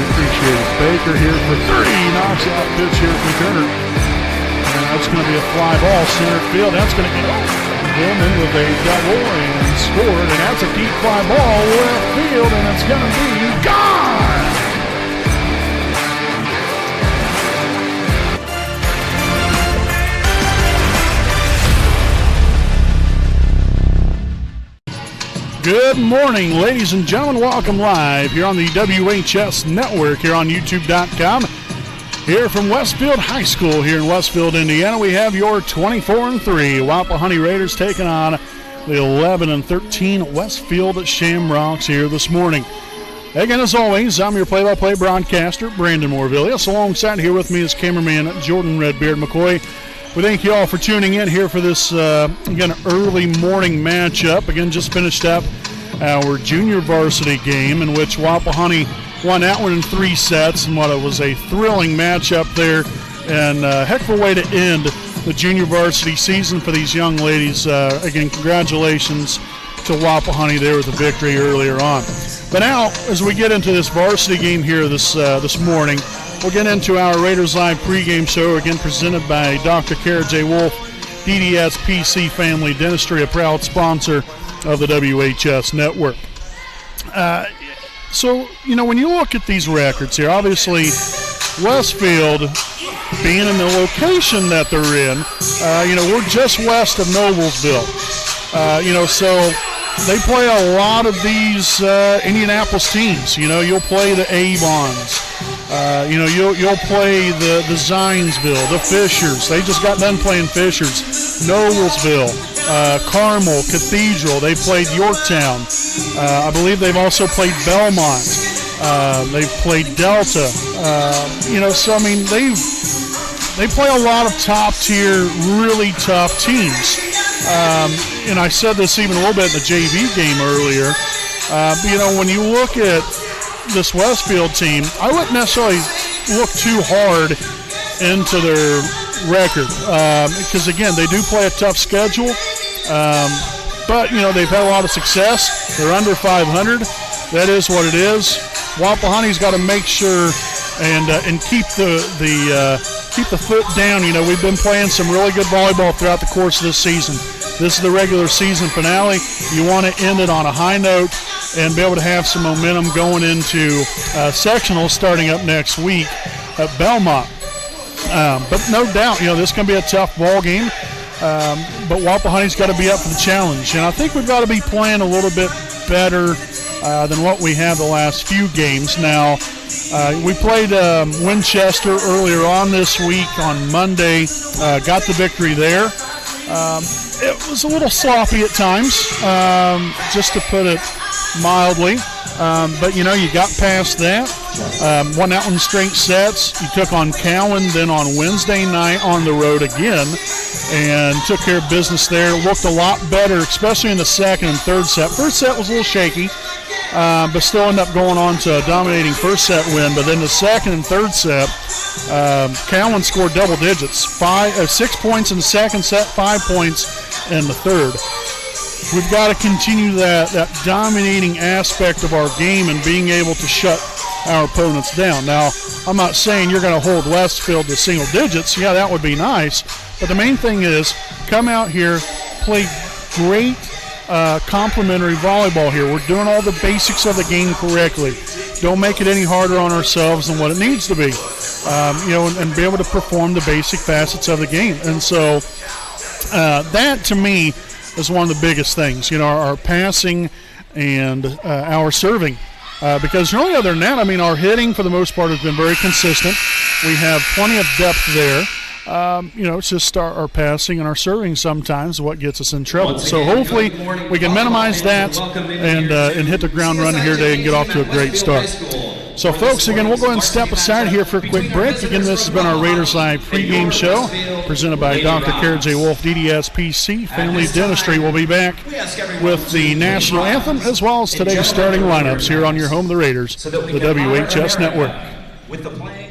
Appreciate it. Baker here for three. Knocks out pitch here from Turner. And that's going to be a fly ball center field. That's going to get Gilman with a double and scored. And that's a deep fly ball left field. And it's going to be gone. Good morning, ladies and gentlemen. Welcome live here on the WHS Network here on YouTube.com. Here from Westfield High School here in Westfield, Indiana, we have your 24-3 Wapahani Raiders taking on the 11-13 Westfield Shamrocks here this morning. Again, as always, I'm your play-by-play broadcaster, Brandon Morvillius. Alongside here with me is cameraman Jordan Redbeard McCoy. We thank you all for tuning in here for this, again, early morning matchup. Again, just finished up our junior varsity game in which Wapahani won that one in 3 sets, and what it was a thrilling matchup there, and a heck of a way to end the junior varsity season for these young ladies. Again, congratulations to Wapahani there with a victory earlier on. But now, as we get into this varsity game here this morning, we'll get into our Raiders Live pregame show, again presented by Dr. Kara J. Wolf, DDS PC Family Dentistry, a proud sponsor of the WHS Network. So, you know, when you look at these records here, obviously Westfield, being in the location that they're in, you know, we're just west of Noblesville. You know, so they play a lot of these Indianapolis teams. You know, you'll play the Avons. You know, you'll play the Zionsville, the Fishers. They just got done playing Fishers. Noblesville, Carmel, Cathedral. They played Yorktown. I believe they've also played Belmont. They've played Delta. You know, so I mean, they play a lot of top-tier, really tough teams. And I said this even a little bit in the JV game earlier. You know, when you look at this Westfield team, I wouldn't necessarily look too hard into their record because, again, they do play a tough schedule. But, you know, they've had a lot of success. They're under 500. That is what it is. Wapahani's got to make sure and keep the foot down. You know, we've been playing some really good volleyball throughout the course of this season. This is the regular season finale. You want to end it on a high note and be able to have some momentum going into sectionals starting up next week at Belmont. But no doubt, you know, this is going to be a tough ball game. But Wapahani's got to be up for the challenge. And I think we've got to be playing a little bit better than what we have the last few games. Now, we played Winchester earlier on this week on Monday, got the victory there. It was a little sloppy at times, just to put it mildly. But, you know, you got past that. Won that one in straight sets. You took on Cowan, then on Wednesday night on the road again, and took care of business there. Looked a lot better, especially in the second and third set. First set was a little shaky, but still ended up going on to a dominating first set win. But then the second and third set, Cowan scored double digits. 6 points in the second set, 5 points in the third. We've got to continue that dominating aspect of our game and being able to shut our opponents down. Now, I'm not saying you're going to hold Westfield to single digits. Yeah, that would be nice. But the main thing is come out here, play great complementary volleyball here. We're doing all the basics of the game correctly. Don't make it any harder on ourselves than what it needs to be. You know, and be able to perform the basic facets of the game. And so that, to me, is one of the biggest things. You know, our passing and our serving. Because really other than that, I mean, our hitting for the most part has been very consistent. We have plenty of depth there. You know, it's just our passing and our serving sometimes what gets us in trouble. So hopefully we can minimize that and hit the ground running here today and get off to a great start. So, folks, again, we'll go ahead and step aside here for a quick break. Again, this has been our Raiders Live pregame show presented by Dr. Kara J. Wolf, DDS PC Family Dentistry. We'll be back with the national anthem as well as today's starting lineups here on your home of the Raiders, the WHS Network. With the playing.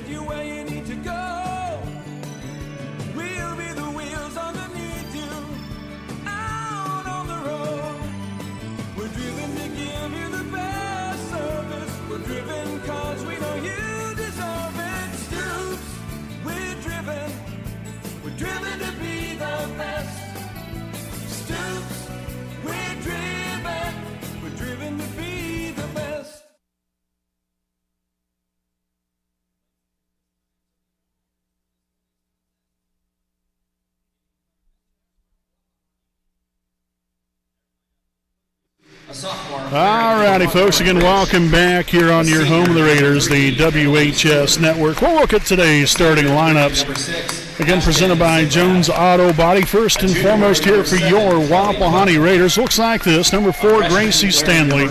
take you where you need to go. We'll be the wheels underneath you, out on the road. We're driven to give you the best service. We're driven cause we know you deserve it. Stoops, we're driven to be the best. Stoops, we're driven to be the best. All righty, folks. Again, welcome back here on your home of the Raiders, the WHS Network. We'll look at today's starting lineups. Again, presented by Jones Auto Body. First and foremost here for your Wapahani Raiders. Looks like this. Number 4, Gracie Stanley.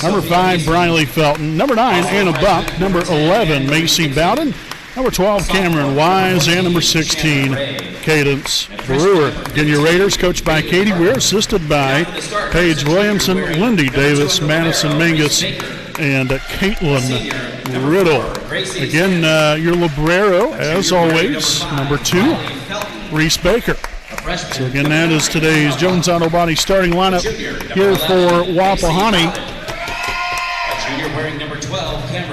Number 5, Briley Felton. Number 9, Anna Buck. Number 11, Macy Bowden. Number 12, Cameron Wise. And number 16, Cadence Brewer. Again, your Raiders coached by Katie Weir, assisted by Paige Williamson, Lindy Davis, Madison Mingus, and Caitlin Riddle. Again, your Librero, as always, number 2, Reese Baker. So again, that is today's Jones Auto Body starting lineup here for Wapahani.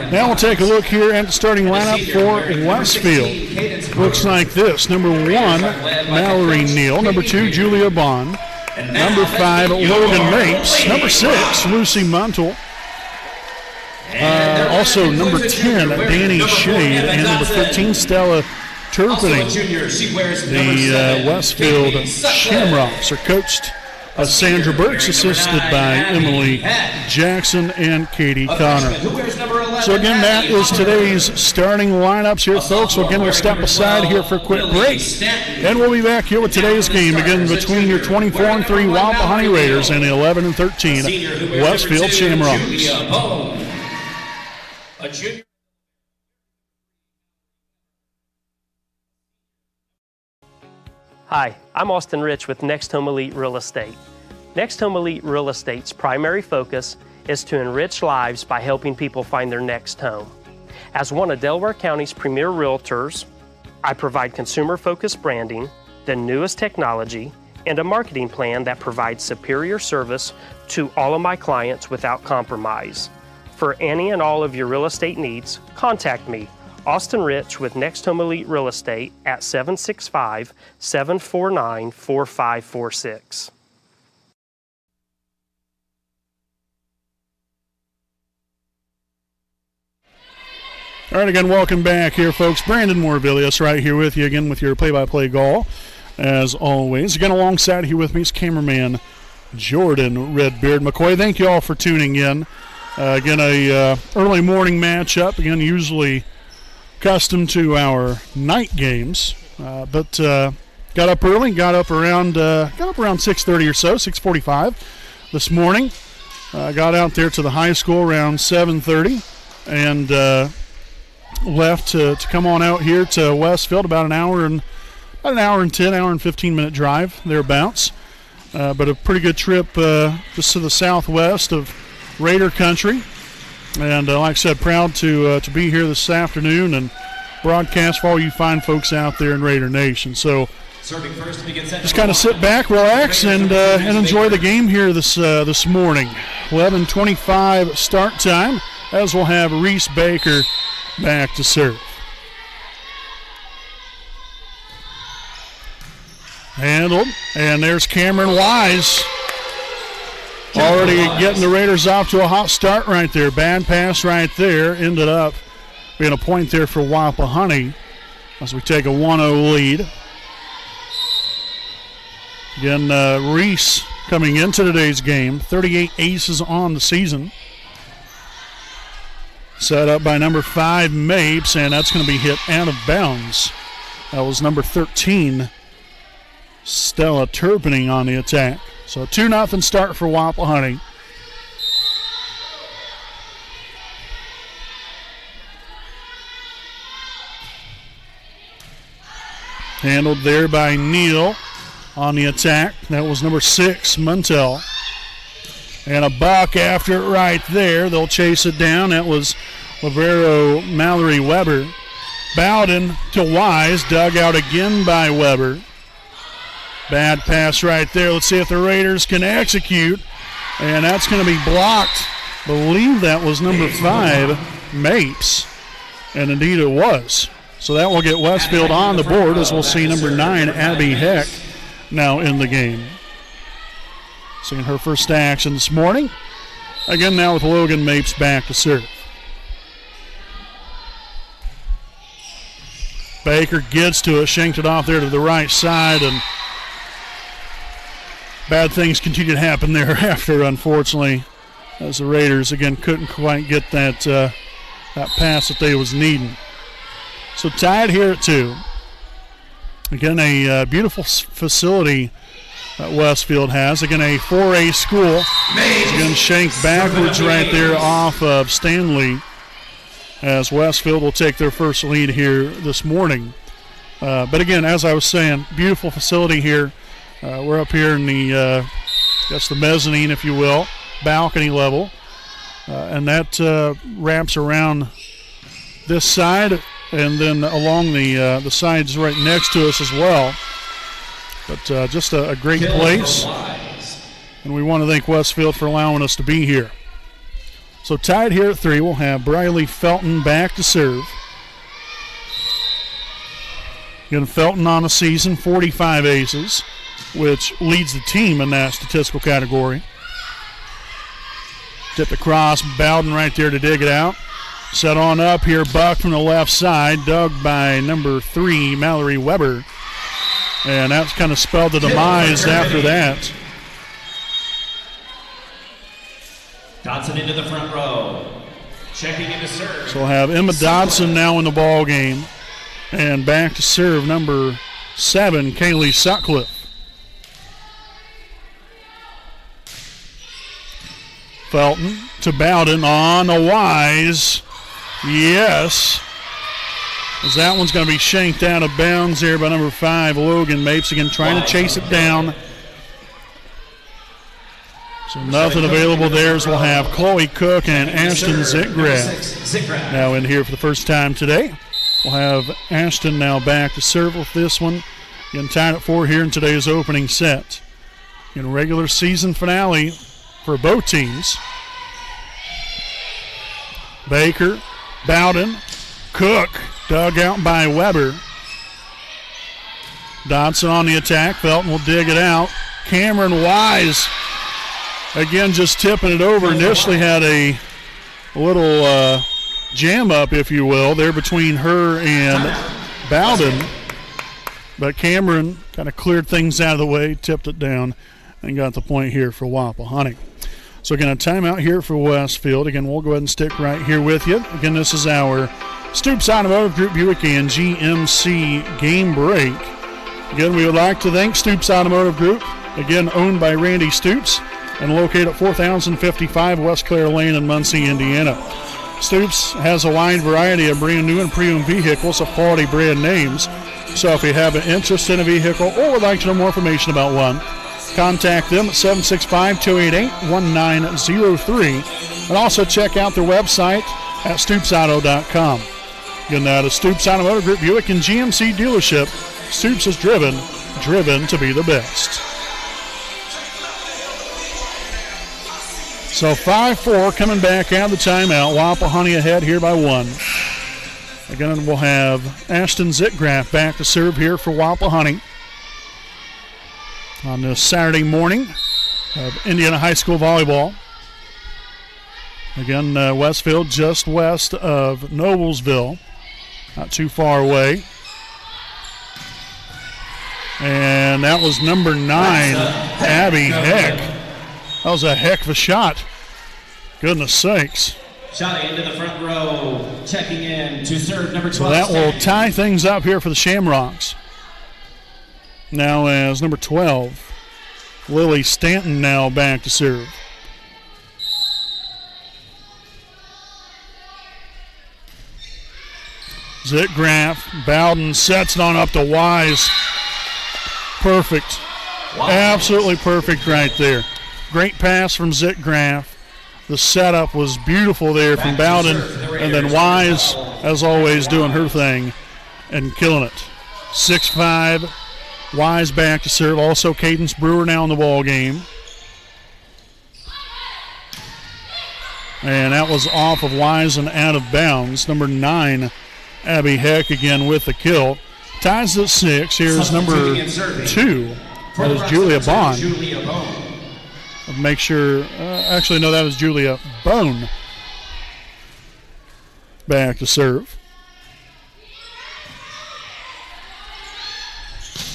Now we'll take a look here at the starting lineup for Westfield. Looks like this. Number 1, Mallory Neal. Number 2, Julia Bond. Number 5, Logan Mapes. Number 6, Lucy Muntle. Also number 10, Danny Shade. And number 15, Stella Turpinning. The Westfield Shamrocks are coached by Sandra Burks, assisted by Emily Jackson and Katie Connor. So again, that is today's starting lineups here, folks. So again, we'll step aside here for a quick break, and we'll be back here with today's game, again between your 24-3 Wapahani Raiders and the 11-13 Westfield Shamrocks. Hi, I'm Austin Rich with Next Home Elite Real Estate. Next Home Elite Real Estate's primary focus is to enrich lives by helping people find their next home. As one of Delaware County's premier realtors, I provide consumer-focused branding, the newest technology, and a marketing plan that provides superior service to all of my clients without compromise. For any and all of your real estate needs, contact me, Austin Rich with Next Home Elite Real Estate at 765-749-4546. All right, again, welcome back here, folks. Brandon Morvillius right here with you again with your play-by-play call, as always. Again, alongside here with me is cameraman Jordan Redbeard McCoy. Thank you all for tuning in. Again, a early morning matchup. Again, usually accustomed to our night games, but got up early. Got up around 6:30 or so, 6:45 this morning. Got out there to the high school around 7:30, and left to come on out here to Westfield. About an hour and 15 minute drive thereabouts. But a pretty good trip just to the southwest of Raider country. And like I said, proud to be here this afternoon and broadcast for all you fine folks out there in Raider Nation. So just kind of sit back, relax, and enjoy the game here this morning. 11:25 start time, as we'll have Reese Baker back to serve. Handled, and there's Cameron Wise. Already getting the Raiders off to a hot start right there. Bad pass right there. Ended up being a point there for Wapahani as we take a 1-0 lead. Again, Reese coming into today's game. 38 aces on the season. Set up by number 5, Mapes, and that's going to be hit out of bounds. That was number 13, Stella Turpinning on the attack. So 2-0 start for Wapahani. Handled there by Neal on the attack. That was number 6, Muntel. And a buck after it right there. They'll chase it down. That was Lavero Mallory Weber. Bowden to Wise, dug out again by Weber. Bad pass right there. Let's see if the Raiders can execute. And that's going to be blocked. I believe that was number 5, Mapes. And indeed it was. So that will get Westfield on the board as we'll see number 9, Abby Heck, now in the game. Seeing her first action this morning. Again now with Logan Mapes back to serve. Baker gets to it, shanked it off there to the right side, and bad things continue to happen thereafter, unfortunately, as the Raiders, again, couldn't quite get that pass that they was needing. So tied here at 2. Again, a beautiful facility that Westfield has. Again, a 4A school. Again, shanked backwards right there off of Stanley, as Westfield will take their first lead here this morning. But again, as I was saying, beautiful facility here. We're up here in the, that's the mezzanine, if you will, balcony level. And that wraps around this side and then along the sides right next to us as well. But just a great place. And we want to thank Westfield for allowing us to be here. So tied here at 3, we'll have Briley Felton back to serve. Again, Felton on a season, 45 aces, which leads the team in that statistical category. Tipped across, Bowden right there to dig it out. Set on up here, Buck from the left side, dug by number 3, Mallory Weber. And that's kind of spelled the demise after that. Dodson into the front row. Checking into serve. So we'll have Emma Dodson now in the ball game. And back to serve number 7, Kaylee Sutcliffe. Felton to Bowden on a Wise. Yes. As that one's going to be shanked out of bounds here by number 5, Logan Mapes. Again, trying to chase it down. So nothing available there as we'll have Chloe Cook and Ashton Zitgraf now in here for the first time today. We'll have Ashton now back to serve with this one. Again, tied at 4 here in today's opening set. In regular season finale for both teams. Baker, Bowden, Cook, dug out by Weber. Dodson on the attack. Felton will dig it out. Cameron Wise, again, just tipping it over. Initially had a little jam up, if you will, there between her and Bowden. But Cameron kind of cleared things out of the way, tipped it down, and got the point here for Wapahani. So again, a timeout here for Westfield. Again, we'll go ahead and stick right here with you. Again, this is our Stoops Automotive Group Buick and GMC game break. Again, we would like to thank Stoops Automotive Group, again owned by Randy Stoops, and located at 4055 West Clare Lane in Muncie, Indiana. Stoops has a wide variety of brand new and pre-owned vehicles of quality brand names. So if you have an interest in a vehicle or would like to know more information about one, contact them at 765-288-1903. And also check out their website at stoopsauto.com. Again, that is Stoops Automotive Group Buick and GMC dealership. Stoops is driven to be the best. So 5-4 coming back out of the timeout. Wapahani ahead here by 1. Again, we'll have Ashton Zitgraf back to serve here for Wapahani on this Saturday morning of Indiana High School Volleyball. Again, Westfield just west of Noblesville, not too far away. And that was number 9, Abby Heck. That was a heck of a shot. Goodness sakes. Shot into the front row, checking in to serve number 12. So that will tie things up here for the Shamrocks. Now as number 12, Lily Stanton now back to serve. Zitgraf, Bowden sets it on up to Wise. Perfect. Wow. Absolutely perfect right there. Great pass from Zitgraf. The setup was beautiful there from Bowden, and then Wise as always, doing her thing and killing it. 6-5. Wise back to serve. Also, Cadence Brewer now in the ball game. And that was off of Wise and out of bounds. Number 9, Abby Heck again with the kill. Ties at 6. Here's number 2. That is Julia Bond. Make sure, actually, no, that was Julia Bone. Back to serve.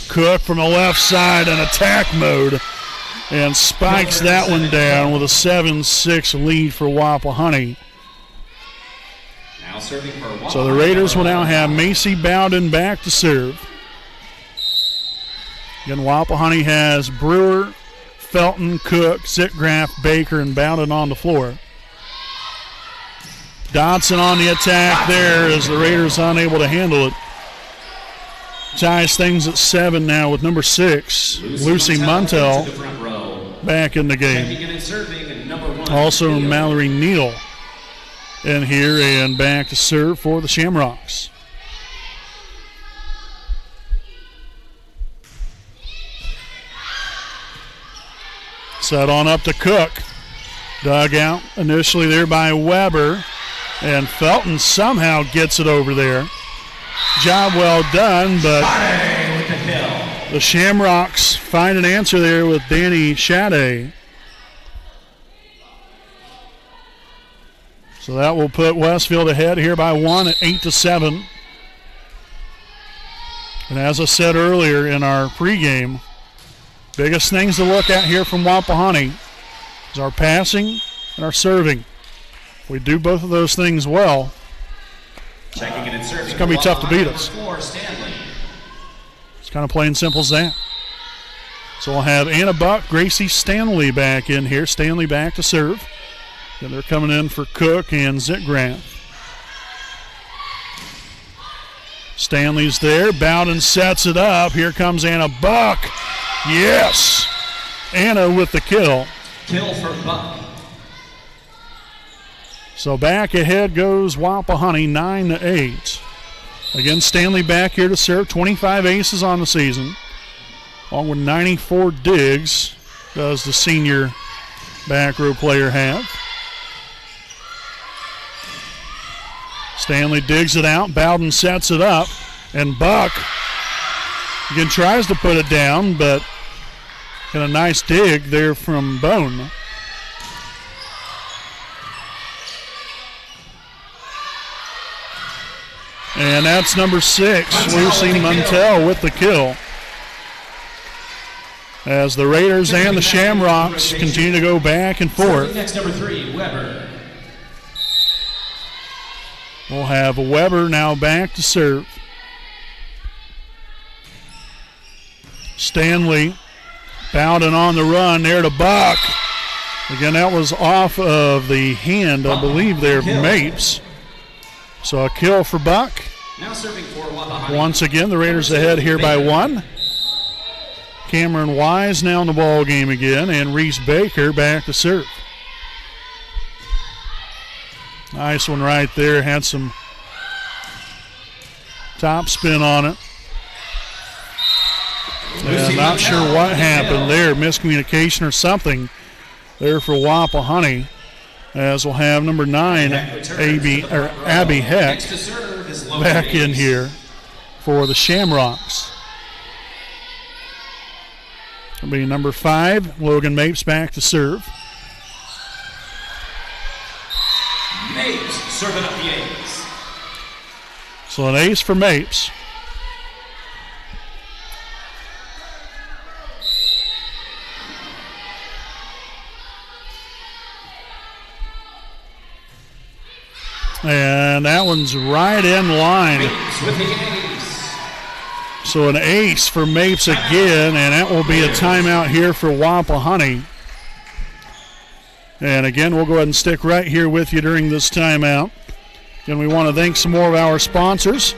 Cook from the left side in attack mode and spikes that one down with a 7-6 lead for Wapahani. So the Raiders will now have Macy Bowden back to serve. Again, Wapahani has Brewer, Felton, Cook, Zitgraff, Baker, and Bowden on the floor. Dodson on the attack there as the Raiders unable to handle it. Ties things at 7 now with number 6, Lucy Montel, back in the game. Also Mallory Neal in here and back to serve for the Shamrocks. Set on up to Cook. Dug out initially there by Weber. And Felton somehow gets it over there. Job well done, but the Shamrocks find an answer there with Danny Shadday. So that will put Westfield ahead here by 1 at 8-7. And as I said earlier in our pregame, biggest things to look at here from Wapahani is our passing and our serving. If we do both of those things well, it's going to be tough to beat us. It's kind of plain simple as that. So we'll have Anna Buck, Gracie Stanley back in here. Stanley back to serve. And they're coming in for Cook and Zitgraff. Stanley's there. Bowden sets it up. Here comes Anna Buck. Yes! Anna with the kill. Kill for Buck. So back ahead goes Wapahani, 9-8. Again, Stanley back here to serve. 25 aces on the season. Along with 94 digs does the senior back row player have. Stanley digs it out. Bowden sets it up. And Buck again tries to put it down, but got a nice dig there from Bone. And that's number 6, Lucy Montel with the kill. As the Raiders and the Shamrocks continue to go back and forth. Next, number 3, Weber. We'll have Weber now back to serve. Stanley, Bowden on the run there to Buck. Again, that was off of the hand, I believe, there of Mapes. So a kill for Buck. Now serving for Wapahani. Once again, the Raiders ahead here by 1. Cameron Wise now in the ball game again, and Reese Baker back to serve. Nice one right there. Had some top spin on it. And not sure what happened there. Miscommunication or something there for Wapahani. As we'll have number 9, Abby Heck, back in here for the Shamrocks. It'll be number 5, Logan Mapes back to serve. Mapes serving up the ace. So an ace for Mapes. And that one's right in line. With the ace. So an ace for Mapes again, and that will be a timeout here for Wapahani. And again, we'll go ahead and stick right here with you during this timeout. And we want to thank some more of our sponsors.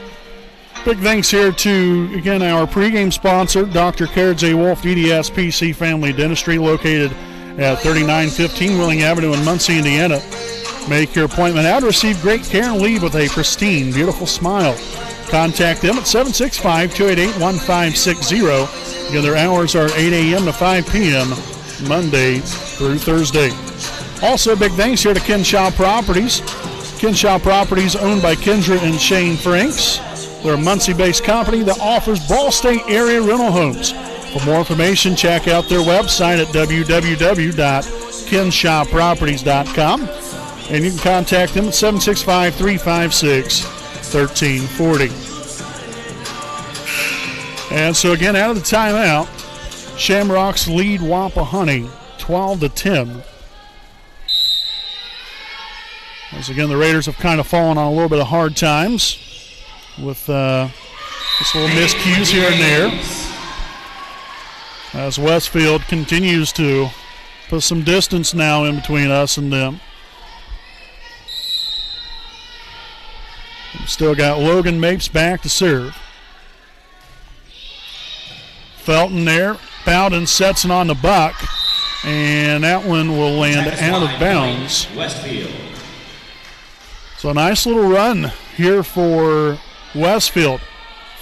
Big thanks here to, again, our pregame sponsor, Dr. Carrot J. Wolf, DDS PC Family Dentistry, located at 3915 Willing Avenue in Muncie, Indiana. Make your appointment now to receive great care and leave with a pristine, beautiful smile. Contact them at 765-288-1560. Again, their hours are 8 a.m. to 5 p.m. Monday through Thursday. Also, big thanks here to Kinshaw Properties. Kinshaw Properties owned by Kendra and Shane Franks. They're a Muncie-based company that offers Ball State area rental homes. For more information, check out their website at www.kinshawproperties.com. And you can contact them at 765-356-1340. And so again, out of the timeout, Shamrocks lead Wapahani 12-10. As again, the Raiders have kind of fallen on a little bit of hard times with just little miscues here and there. As Westfield continues to put some distance now in between us and them. We've still got Logan Mapes back to serve. Felton there. Bowden sets it on the buck. And that one will land out of bounds. Westfield. So a nice little run here for Westfield.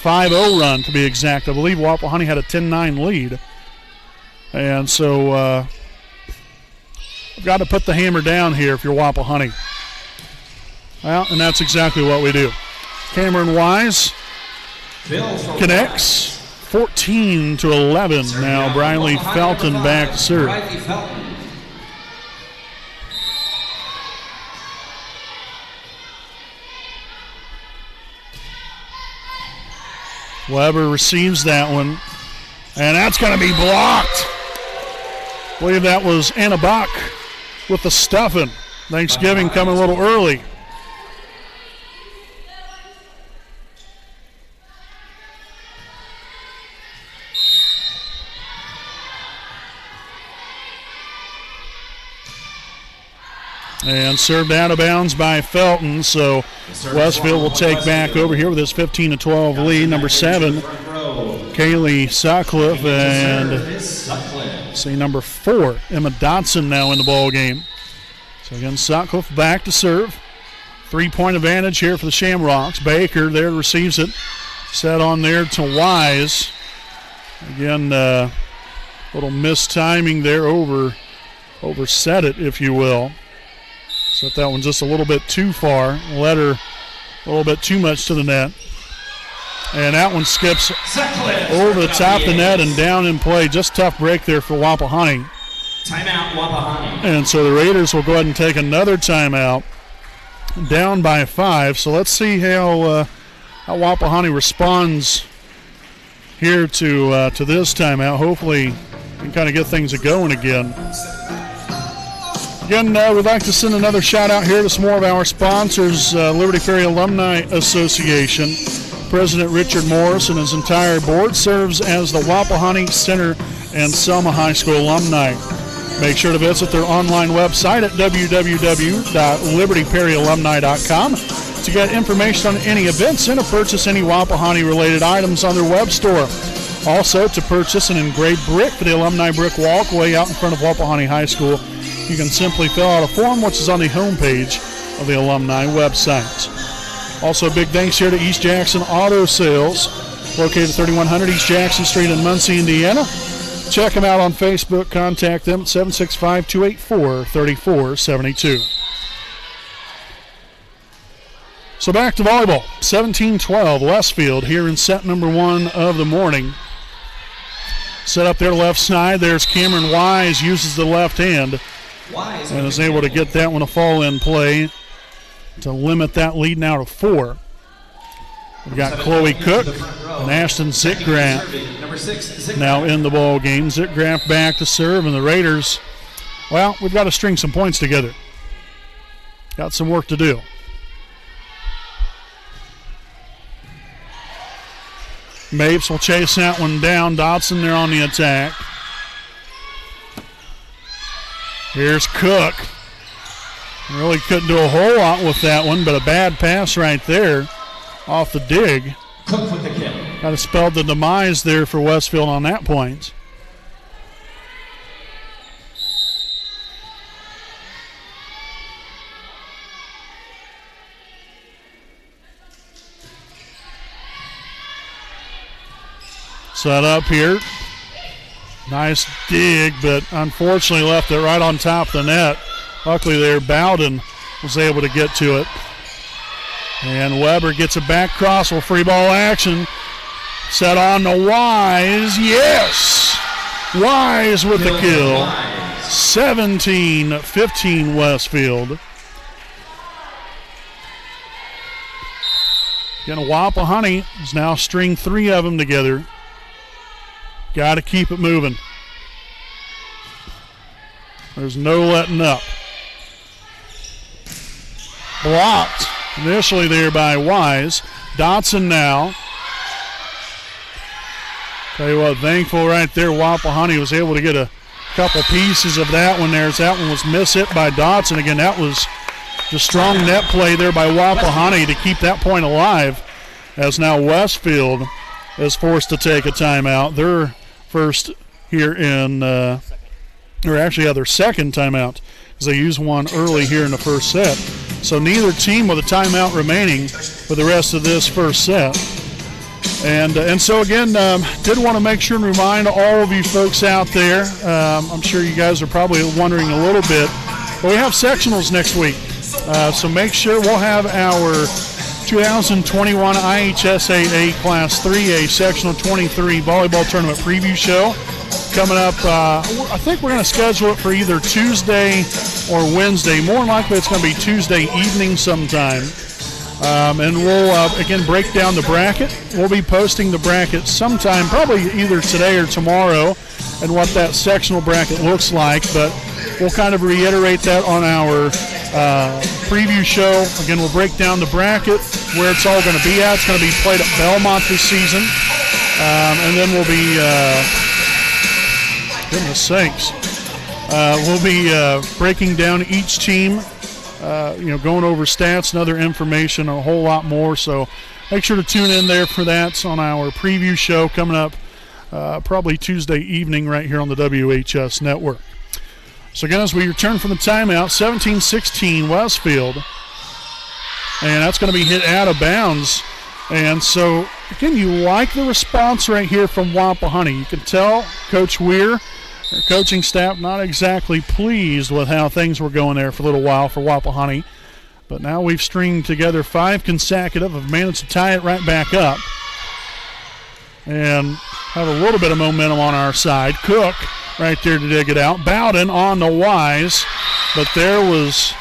5-0 run to be exact. I believe Wapahani had a 10-9 lead. And so we've got to put the hammer down here if you're Wapahani. Well, and that's exactly what we do. Cameron Wise connects 14-11. Now Briley Felton back to serve. Weber receives that one, and that's going to be blocked. I believe that was Anna Bach with the stuffing. Thanksgiving coming a little early. And served out of bounds by Felton, so Westfield will take back over here with his 15-12 lead. Number 7, Kaylee Sutcliffe, and see number 4, Emma Dotson now in the ball game. So again, Sutcliffe back to serve. 3-point advantage here for the Shamrocks. Baker there receives it. Set on there to Wise. Again, little mistiming there, overset it, if you will. Set that one just a little bit too far. Led her a little bit too much to the net. And that one skips over the top of the net and down in play. Just tough break there for Wapahani. Timeout, Wapahani. And so the Raiders will go ahead and take another timeout. Down by 5. So let's see how Wapahani responds here to this timeout. Hopefully we can kind of get things going again. Again, we'd like to send another shout out here to some more of our sponsors. Liberty Ferry Alumni Association. President Richard Morris and his entire board serves as the Wapahani Center and Selma High School alumni. Make sure to visit their online website at www.libertyperryalumni.com to get information on any events and to purchase any Wapahani related items on their web store. Also, to purchase an engraved brick for the alumni brick walkway out in front of Wapahani High School, you can simply fill out a form which is on the homepage of the alumni website. Also, big thanks here to East Jackson Auto Sales, located at 3100 East Jackson Street in Muncie, Indiana. Check them out on Facebook. Contact them at 765-284-3472. So back to volleyball. 17-12 Westfield here in set number 1 of the morning. Set up their left side. There's Cameron Wise, uses the left hand and is able to get that one to fall in play to limit that lead now to 4. We've got Chloe Cook and Ashton Zitgraff now in the ball game. Zitgraff back to serve, and the Raiders, well, we've got to string some points together. Got some work to do. Mapes will chase that one down. Dotson there on the attack. Here's Cook. Really couldn't do a whole lot with that one, but a bad pass right there off the dig. Cook with the kill. Kind of spelled the demise there for Westfield on that point. Set up here. Nice dig, but unfortunately left it right on top of the net. Luckily there, Bowden was able to get to it. And Weber gets it back cross with free ball action. Set on to Wise. Yes! Wise with the kill. 17-15 Westfield. Again, Wapahani is now string 3 of them together. Got to keep it moving. There's no letting up. Blocked initially there by Wise. Dotson now. Tell you what, thankful right there. Wapahani was able to get a couple pieces of that one there. That one was mishit by Dotson. Again, that was the strong net play there by Wapahani to keep that point alive, as now Westfield is forced to take a timeout. Their first here in, their second timeout, as they used one early here in the first set. So neither team with a timeout remaining for the rest of this first set. And so again, did want to make sure and remind all of you folks out there, I'm sure you guys are probably wondering a little bit, but we have sectionals next week. So make sure we'll have our 2021 IHSAA Class 3A Sectional 23 Volleyball Tournament Preview Show coming up. I think we're going to schedule it for either Tuesday or Wednesday. More than likely it's going to be Tuesday evening sometime. And we'll, again, break down the bracket. We'll be posting the bracket sometime, probably either today or tomorrow, and what that sectional bracket looks like. But we'll kind of reiterate that on our preview show. Again, we'll break down the bracket, where it's all going to be at. It's going to be played at Belmont this season. And then we'll be, goodness sakes, we'll be breaking down each team, going over stats and other information, a whole lot more. So make sure to tune in there for that on our preview show coming up probably Tuesday evening right here on the WHS Network. So again, as we return from the timeout, 17-16 Westfield. And that's going to be hit out of bounds. And so, again, you like the response right here from Wapahani. You can tell Coach Weir, their coaching staff, not exactly pleased with how things were going there for a little while for Wapahani. But now we've stringed together 5 consecutive, have managed to tie it right back up. And have a little bit of momentum on our side. Cook right there to dig it out. Bowden on the Wise. But there was,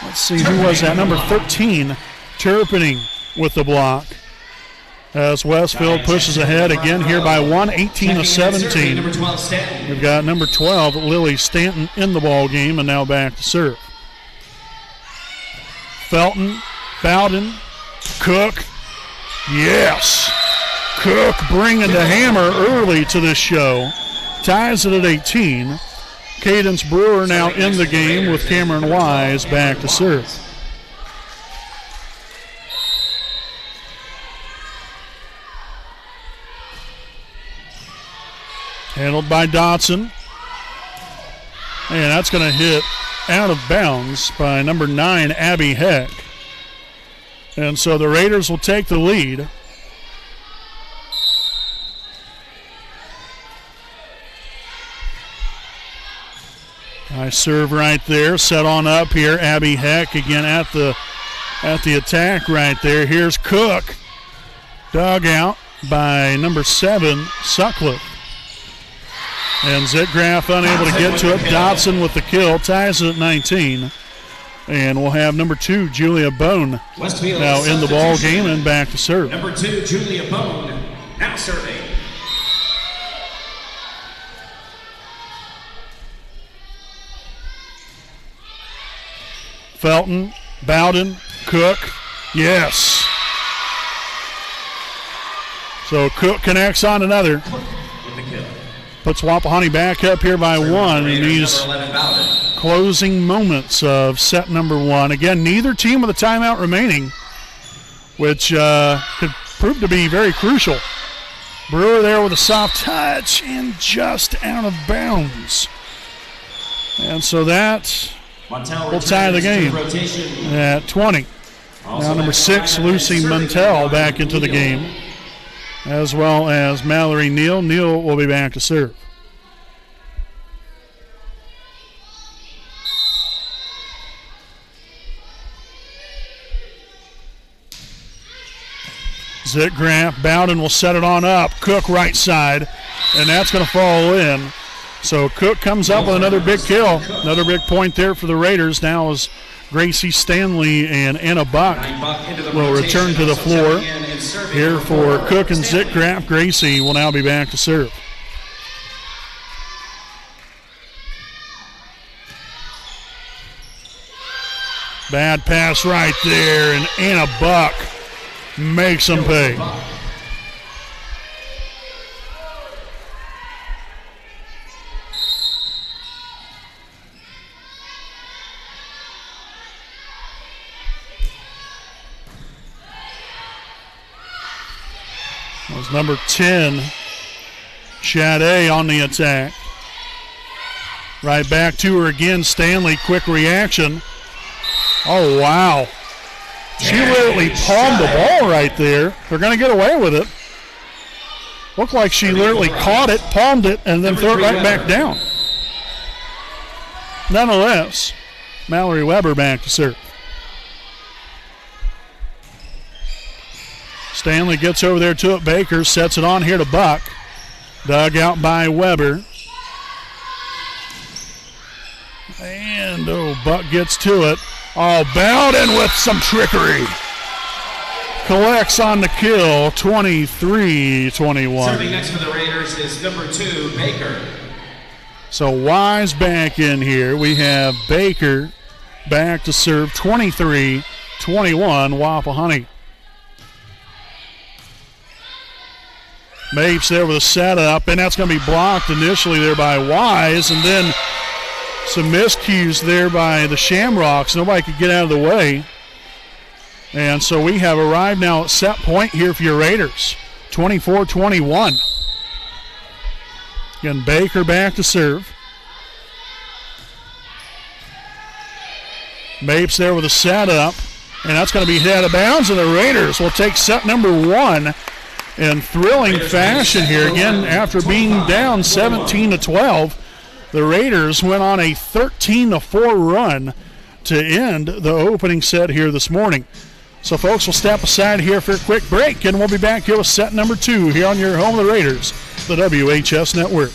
let's see, who was that? Number 13, Turpinning with the block. As Westfield pushes ahead again here by 1, 18-17. We've got number 12, Lily Stanton, in the ball game, and now back to serve. Felton, Bowden, Cook. Yes! Cook bringing the hammer early to this show. Ties it at 18. Cadence Brewer now in the game with Cameron Wise back to serve. Handled by Dotson. And that's going to hit out of bounds by number 9, Abby Heck. And so the Raiders will take the lead. Nice serve right there. Set on up here. Abby Heck again at the attack right there. Here's Cook. Dug out by number 7, Sutcliffe. And Zitgraf unable to get to it. Dotson with the kill. Ties it at 19. And we'll have number 2, Julia Bone, now in the ball game and back to serve. Number 2, Julia Bone, now serving. Felton, Bowden, Cook. Yes. So Cook connects on another. Puts Wapahani back up here by 1 in these closing moments of set number 1. Again, neither team with a timeout remaining, which could prove to be very crucial. Brewer there with a soft touch and just out of bounds. And so that will tie the game at 20. Now number 6, Lucy Montel, back into the game. as well as Mallory Neal. Neal will be back to serve. Zitgraf, Bowden will set it on up. Cook right side, and that's going to fall in. So Cook comes up with another big kill. Another big point there for the Raiders. Now as Gracie Stanley and Anna Buck will return to the floor here for Cook and Zitgraf. Gracie will now be back to serve. Bad pass right there, and Anna Buck makes them pay. That was number 10, Shade on the attack. Right back to her again, Stanley, quick reaction. Oh, wow. She literally palmed the ball right there. They're going to get away with it. Looked like she literally caught it, palmed it, and then threw it right back down. Nonetheless, Mallory Weber back to serve. Stanley gets over there to it. Baker sets it on here to Buck. Dug out by Weber. And, Buck gets to it. Oh, Bowden with some trickery. Collects on the kill, 23-21. Serving next for the Raiders is number 2, Baker. So Wise back in here. We have Baker back to serve, 23-21, Wapahani. Mapes there with a setup, and that's going to be blocked initially there by Wise, and then some miscues there by the Shamrocks. Nobody could get out of the way. And so we have arrived now at set point here for your Raiders, 24-21. Again, Baker back to serve. Mapes there with a setup, and that's going to be hit out of bounds, and the Raiders will take set number 1 in thrilling fashion here. Again, after being down 17-12, the Raiders went on a 13-4 run to end the opening set here this morning. So, folks, we'll step aside here for a quick break, and we'll be back here with set number 2 here on your home of the Raiders, the WHS Network.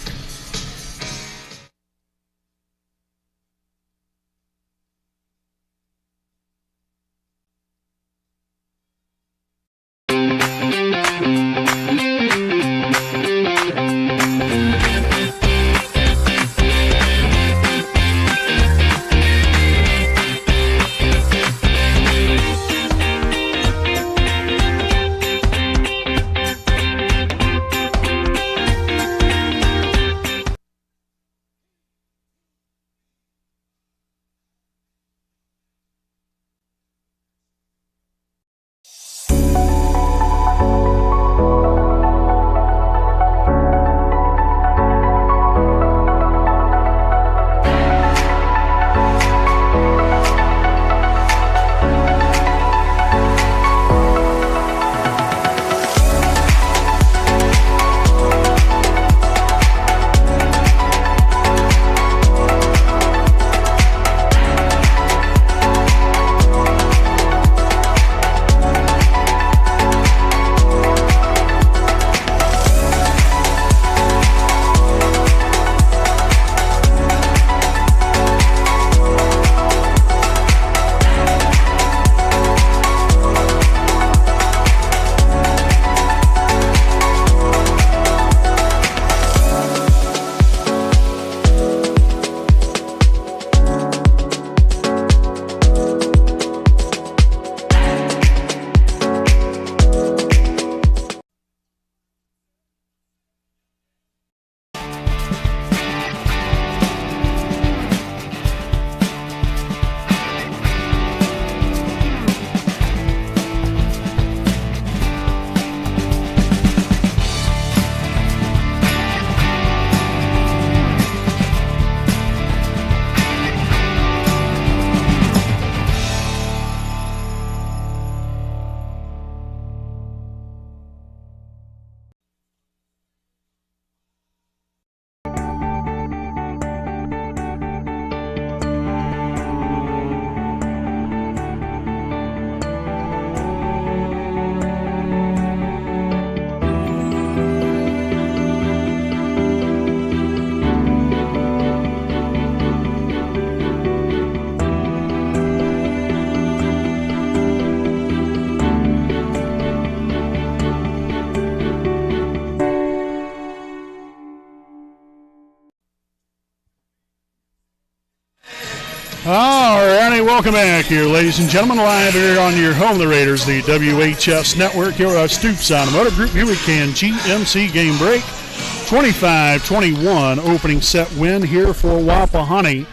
All righty, welcome back here, ladies and gentlemen, live here on your home of the Raiders, the WHS Network here at Stoops Automotive Group. Here we can GMC game break, 25-21 opening set win here for Wapahani.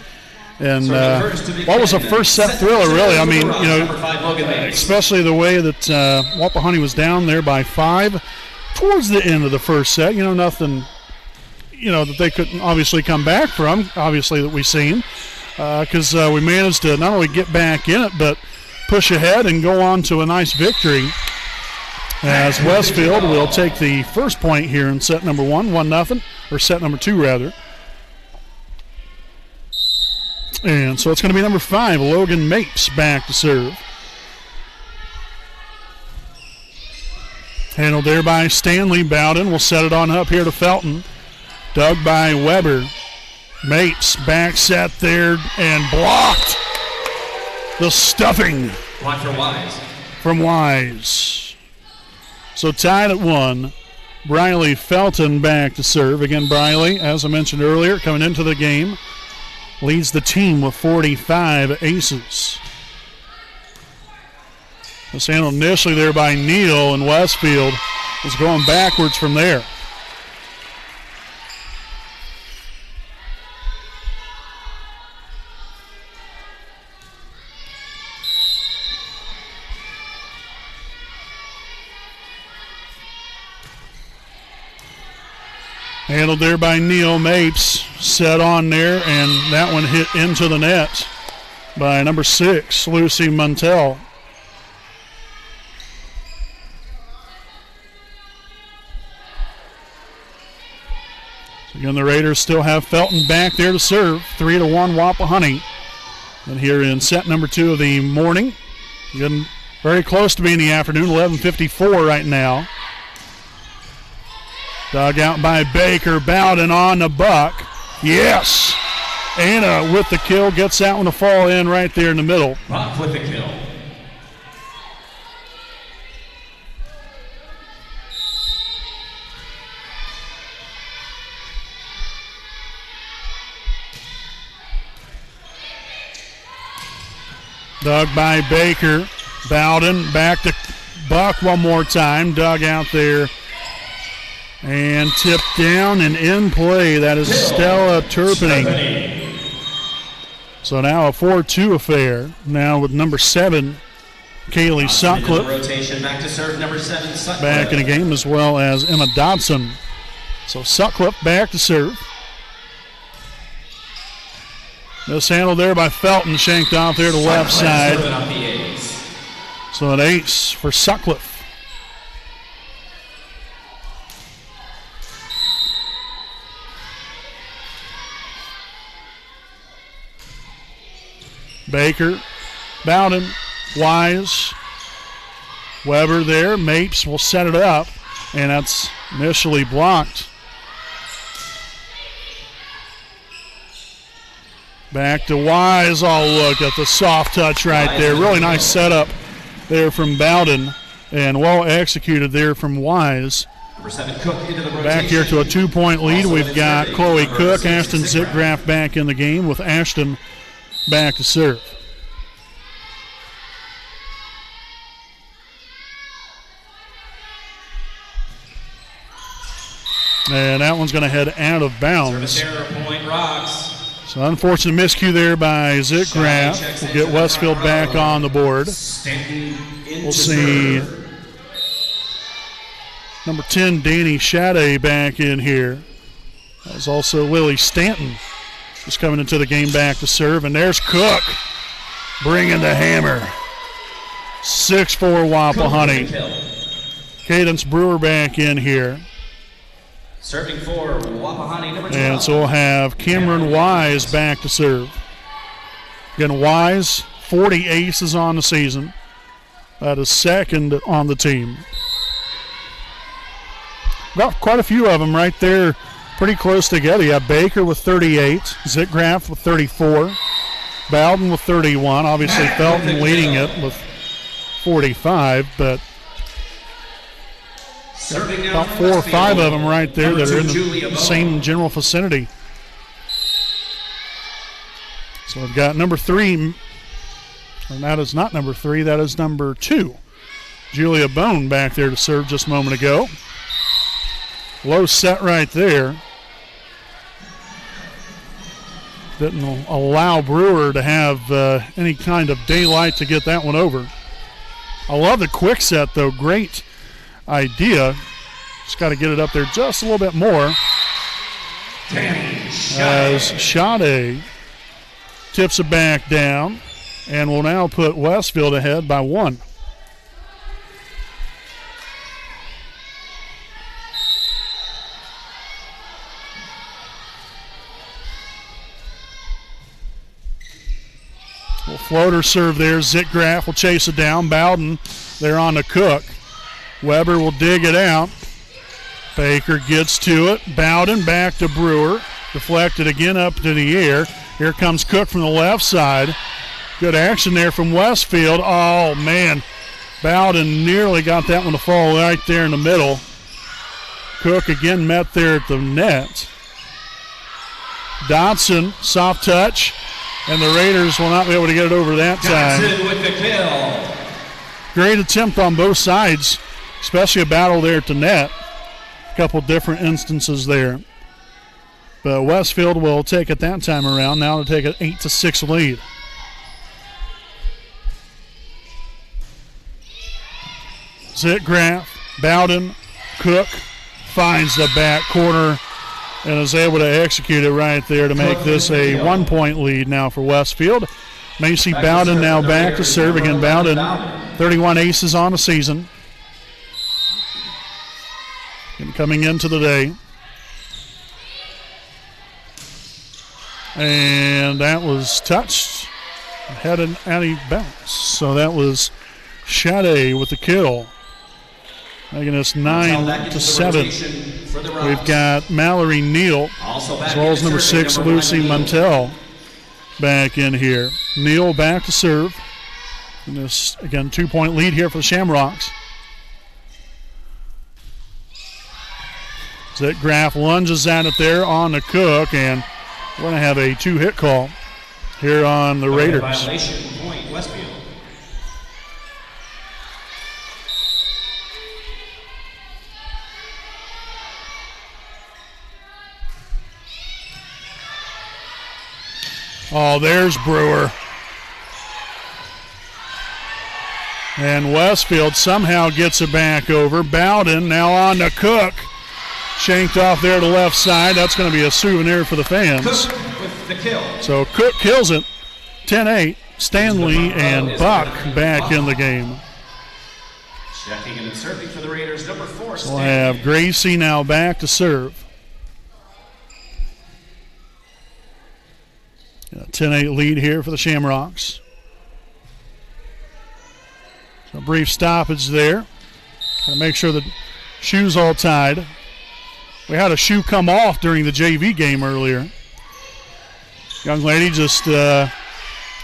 And what was a first set thriller, really? I mean, you know, especially the way that Wapahani was down there by 5 towards the end of the first set. You know, nothing, you know, that they couldn't obviously come back from, obviously, that we've seen. Because we managed to not only get back in it, but push ahead and go on to a nice victory. As Westfield will take the first point here in set number 1-0, or set number 2 rather. And so it's going to be number 5, Logan Mapes, back to serve. Handled there by Stanley. Bowden will set it on up here to Felton. Dug by Weber. Mapes back set there and blocked. The stuffing. Block for Wise. From Wise. So tied at 1. Briley Felton back to serve. Again, Briley, as I mentioned earlier, coming into the game, leads the team with 45 aces. This handled initially there by Neal, and Westfield is going backwards from there. Handled there by Neal. Mapes set on there, and that one hit into the net by number 6, Lucy Montel. So again, the Raiders still have Felton back there to serve. 3-1 Wapahani. And here in set number 2 of the morning. Getting very close to being the afternoon, 11:54 right now. Dug out by Baker. Bowden on the buck. Yes! Anna with the kill. Gets that one to fall in right there in the middle. Rock with the kill. Dug by Baker. Bowden back to Buck one more time. Dug out there. And tipped down and in play. That is Stella Turpinning. So now a 4-2 affair. Now with number 7, Kaylee Sutcliffe. Rotation back to serve number 7, Sutcliffe. Back in the game, as well as Emma Dodson. So Sutcliffe back to serve. This handled there by Felton, shanked off there to the left side. So an ace for Sutcliffe. Baker, Bowden, Wise, Weber there. Mapes will set it up, and that's initially blocked. Back to Wise. Oh, look at the soft touch right there. Really nice setup there from Bowden, and well executed there from Wise. Number 7, Cook into the rotation. Back here to a 2-point lead. We've got Chloe Cook, Ashton Zitgraff back in the game with Ashton back to serve. And that one's going to head out of bounds. Service error, point Rocks. So unfortunate miscue there by Zitgraff. We'll get Westfield back on the board. We'll see number 10, Danny Shadday, back in here. There's also Lily Stanton just coming into the game back to serve. And there's Cook bringing the hammer. 6-4 Wapahani. Cadence Brewer back in here. Serving for Wapahani, number 12. And so we'll have Cameron Wise back to serve. Again, Wise, 40 aces on the season. That is second on the team. Got quite a few of them right there, pretty close together. You have Baker with 38, Zitgraff with 34, Bowden with 31. Obviously, Felton leading it with 45, but about 4 or 5 of them right there that are in the same general vicinity. So we've got number 3, and that is not number 3, that is number 2. Julia Bone back there to serve just a moment ago. Low set right there. Didn't allow Brewer to have any kind of daylight to get that one over. I love the quick set, though. Great idea. Just got to get it up there just a little bit more. As Sade tips it back down and will now put Westfield ahead by 1. Well, floater serve there. Zitgraf will chase it down. Bowden there on the Cook. Weber will dig it out. Baker gets to it. Bowden back to Brewer. Deflected again up to the air. Here comes Cook from the left side. Good action there from Westfield. Oh, man. Bowden nearly got that one to fall right there in the middle. Cook again met there at the net. Dotson, soft touch. And the Raiders will not be able to get it over that time. With the kill. Great attempt on both sides, especially a battle there at the net. A couple different instances there. But Westfield will take it that time around, now to take an 8-6 lead. Zitgraf, Bowden, Cook finds the back corner and is able to execute it right there to make this a 1-point lead now for Westfield. Macy Bowden now back to serve. Again, Bowden, 31 aces on the season. And coming into the day. And that was touched. Had an anti-bounce. So that was Sade with the kill. Making us 9-7. We've got Mallory Neal as well as number 6, Lucy Montel, back in here. Neal back to serve. And this, again, 2-point lead here for the Shamrocks. Zitgraf lunges at it there on the Cook, and we're going to have a 2-hit call here on the Raiders. Violation, point, Westfield. Oh, there's Brewer. And Westfield somehow gets it back over. Bowden now on to Cook. Shanked off there to the left side. That's going to be a souvenir for the fans. Cook with the kill. So Cook kills it. 10-8. Stanley and Buck back in the game. Checking and serving for the Raiders, number 4. So we'll have Gracie now back to serve. 10-8 lead here for the Shamrocks. So a brief stoppage there. Gotta make sure the shoe's all tied. We had a shoe come off during the JV game earlier. Young lady just ran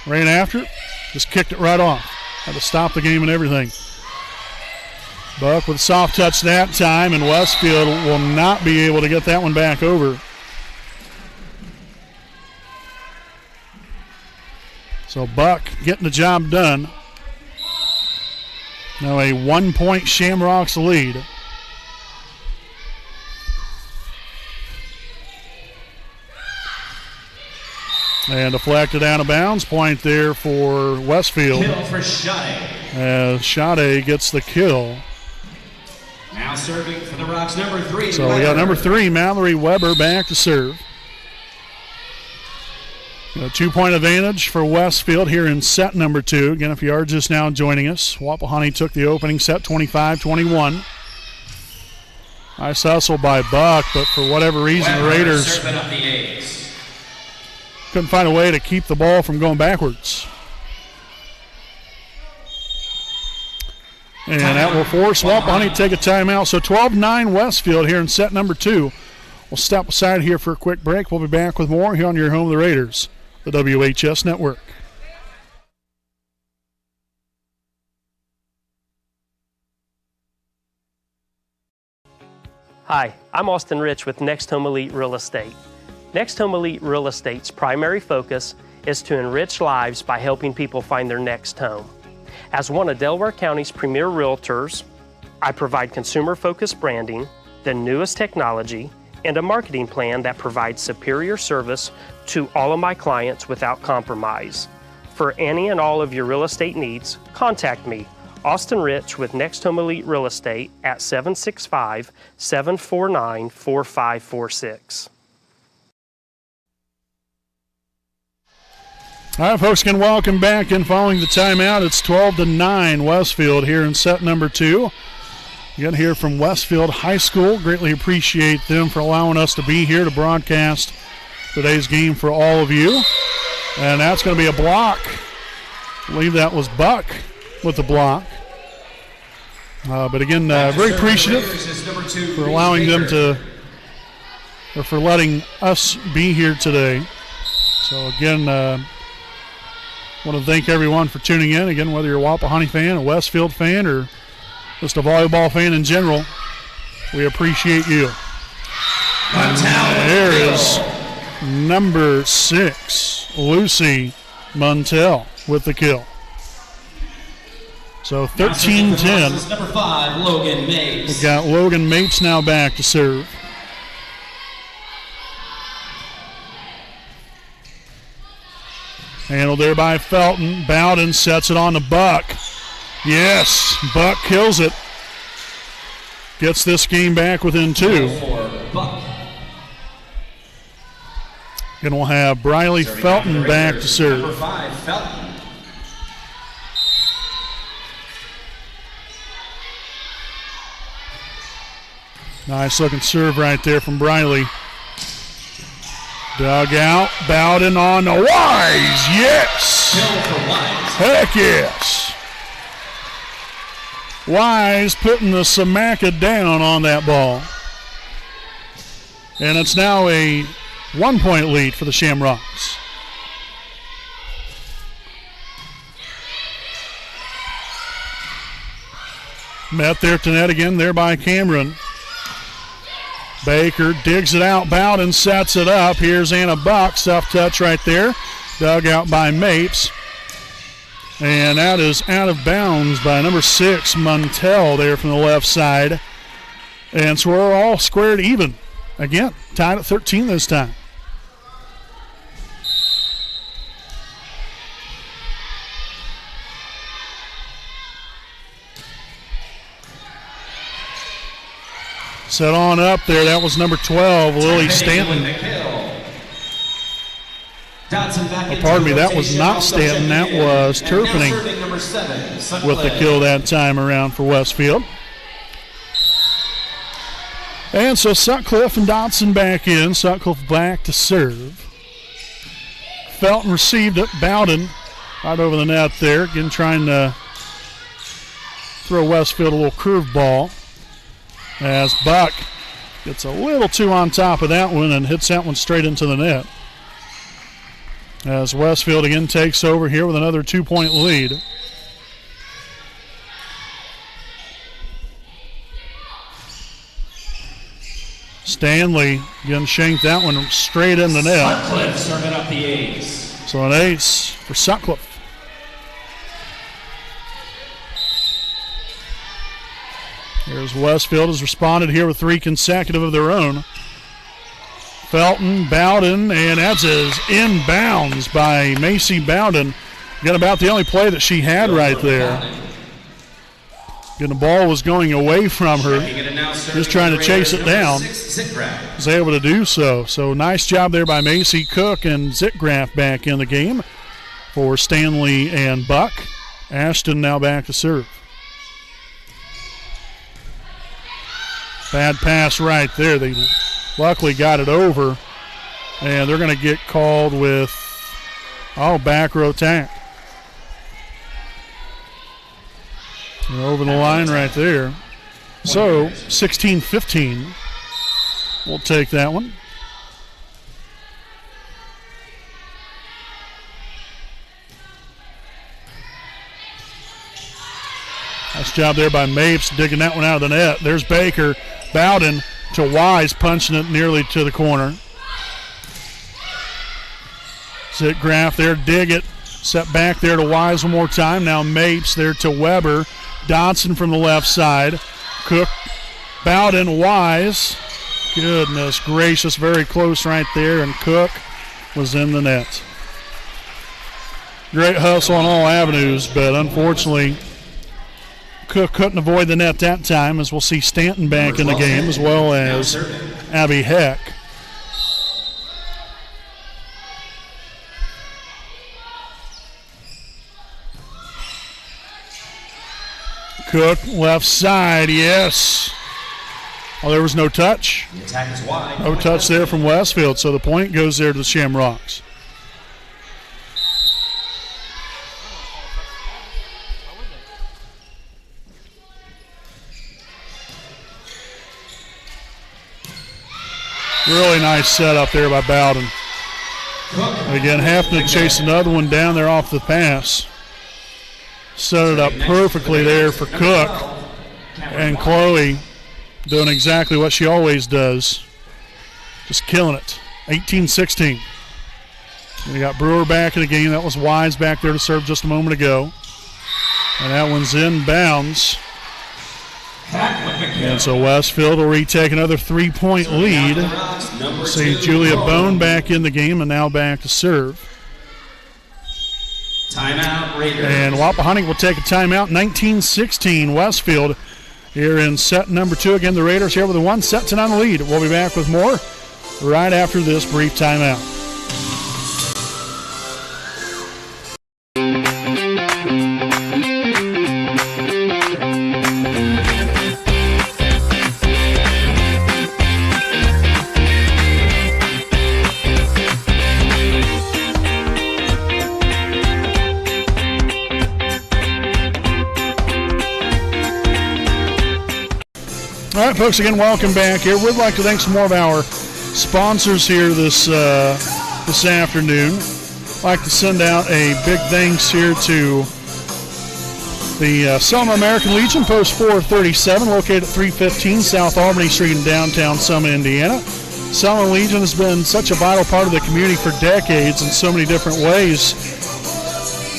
after it, just kicked it right off. Had to stop the game and everything. Buck with a soft touch that time, and Westfield will not be able to get that one back over. So Buck getting the job done. Now a 1-point Shamrocks lead. And deflected out of bounds. Point there for Westfield. Kill for Sade. As Sade gets the kill. Now serving for the Rocks, number 3. So we got number 3, Mallory Weber, back to serve. A 2-point advantage for Westfield here in set number 2. Again, if you are just now joining us, Wapahani took the opening set 25-21. Nice hustle by Buck, but for whatever reason, the Raiders couldn't find a way to keep the ball from going backwards. And that will force Wapahani to take a timeout. So 12-9 Westfield here in set number 2. We'll step aside here for a quick break. We'll be back with more here on your home of the Raiders, the WHS Network. Hi, I'm Austin Rich with Next Home Elite Real Estate. Next Home Elite Real Estate's primary focus is to enrich lives by helping people find their next home. As one of Delaware County's premier realtors, I provide consumer-focused branding, the newest technology, and a marketing plan that provides superior service to all of my clients without compromise. For any and all of your real estate needs, contact me, Austin Rich with Next Home Elite Real Estate at 765-749-4546. All right, folks, again, welcome back. And following the timeout, it's 12-9 Westfield here in set number 2. Again, here from Westfield High School. Greatly appreciate them for allowing us to be here to broadcast today's game for all of you. And that's going to be a block. I believe that was Buck with the block. But again, very appreciative for allowing them to, or for letting us be here today. So again, want to thank everyone for tuning in. Again, whether you're a Wapahani fan, a Westfield fan, or just a volleyball fan in general, we appreciate you. There is number 6, Lucy Muntel with the kill. So 13-10. Number 5, Logan Mates. We've got Logan Mates now back to serve. Handled there by Felton. Bowden sets it on to Buck. Yes, Buck kills it. Gets this game back within 2. And we'll have Briley Felton back to serve. Number 5, Felton. Nice looking serve right there from Briley. Dug out, Bowden on the Wise, yes! Kill for Wise. Heck yes! Wise putting the Samaka down on that ball. And it's now a 1-point lead for the Shamrocks. Met there to net again there by Cameron. Baker digs it out. Bowden sets it up. Here's Anna Buck. Soft touch right there. Dug out by Mapes. And that is out of bounds by number 6, Muntel there from the left side. And so we're all squared even. Again, tied at 13 this time. Set on up there. That was number 12, Lily Stanton. Oh, pardon me, that was not Stanton. That was Turpinning with the kill that time around for Westfield. And so Sutcliffe and Dotson back in. Sutcliffe back to serve. Felton received it. Bowden right over the net there. Again, trying to throw Westfield a little curveball. As Buck gets a little too on top of that one and hits that one straight into the net. As Westfield again takes over here with another 2-point lead. Stanley again shanked that one straight in the net. Sutcliffe serving up the ace. So an ace for Sutcliffe. Here's Westfield has responded here with 3 consecutive of their own. Felton, Bowden, and that's his inbounds by Macy Bowden. Got about the only play that she had right there. And the ball was going away from her. Just trying to chase it down. Was able to do so. So nice job there by Macy. Cook and Zitgraf back in the game for Stanley and Buck. Ashton now back to serve. Bad pass right there. They luckily got it over. And they're going to get called with, back row tack. They're over the line right there. So, 16-15. We'll take that one. Nice job there by Mapes, digging that one out of the net. There's Baker. Bowden to Wise, punching it nearly to the corner. Graf there, dig it. Set back there to Wise one more time. Now Mapes there to Weber. Dodson from the left side. Cook, Bowden, Wise. Goodness gracious, very close right there, and Cook was in the net. Great hustle on all avenues, but unfortunately Cook couldn't avoid the net that time, as we'll see Stanton back in the game, as well as Abby Heck. Cook, left side, yes. Oh, there was no touch. The attack is wide. No touch there from Westfield, so the point goes there to the Shamrocks. Really nice setup there by Bowden. Again, having to chase another one down there off the pass. Set it up perfectly there for Cook. And Chloe doing exactly what she always does. Just killing it. 18-16. We got Brewer back in the game. That was Wise back there to serve just a moment ago. And that one's in bounds. And so Westfield will retake another 3-point lead. See Julia Bone back in the game and now back to serve. Timeout, Raiders. And Wapahani will take a timeout. 19-16 Westfield here in set number 2. Again, the Raiders here with a 1-9 lead. We'll be back with more right after this brief timeout. All right, folks, again, welcome back here. We'd like to thank some more of our sponsors here this afternoon. I'd like to send out a big thanks here to the Selma American Legion, Post 437, located at 315 South Albany Street in downtown Selma, Indiana. Selma Legion has been such a vital part of the community for decades in so many different ways.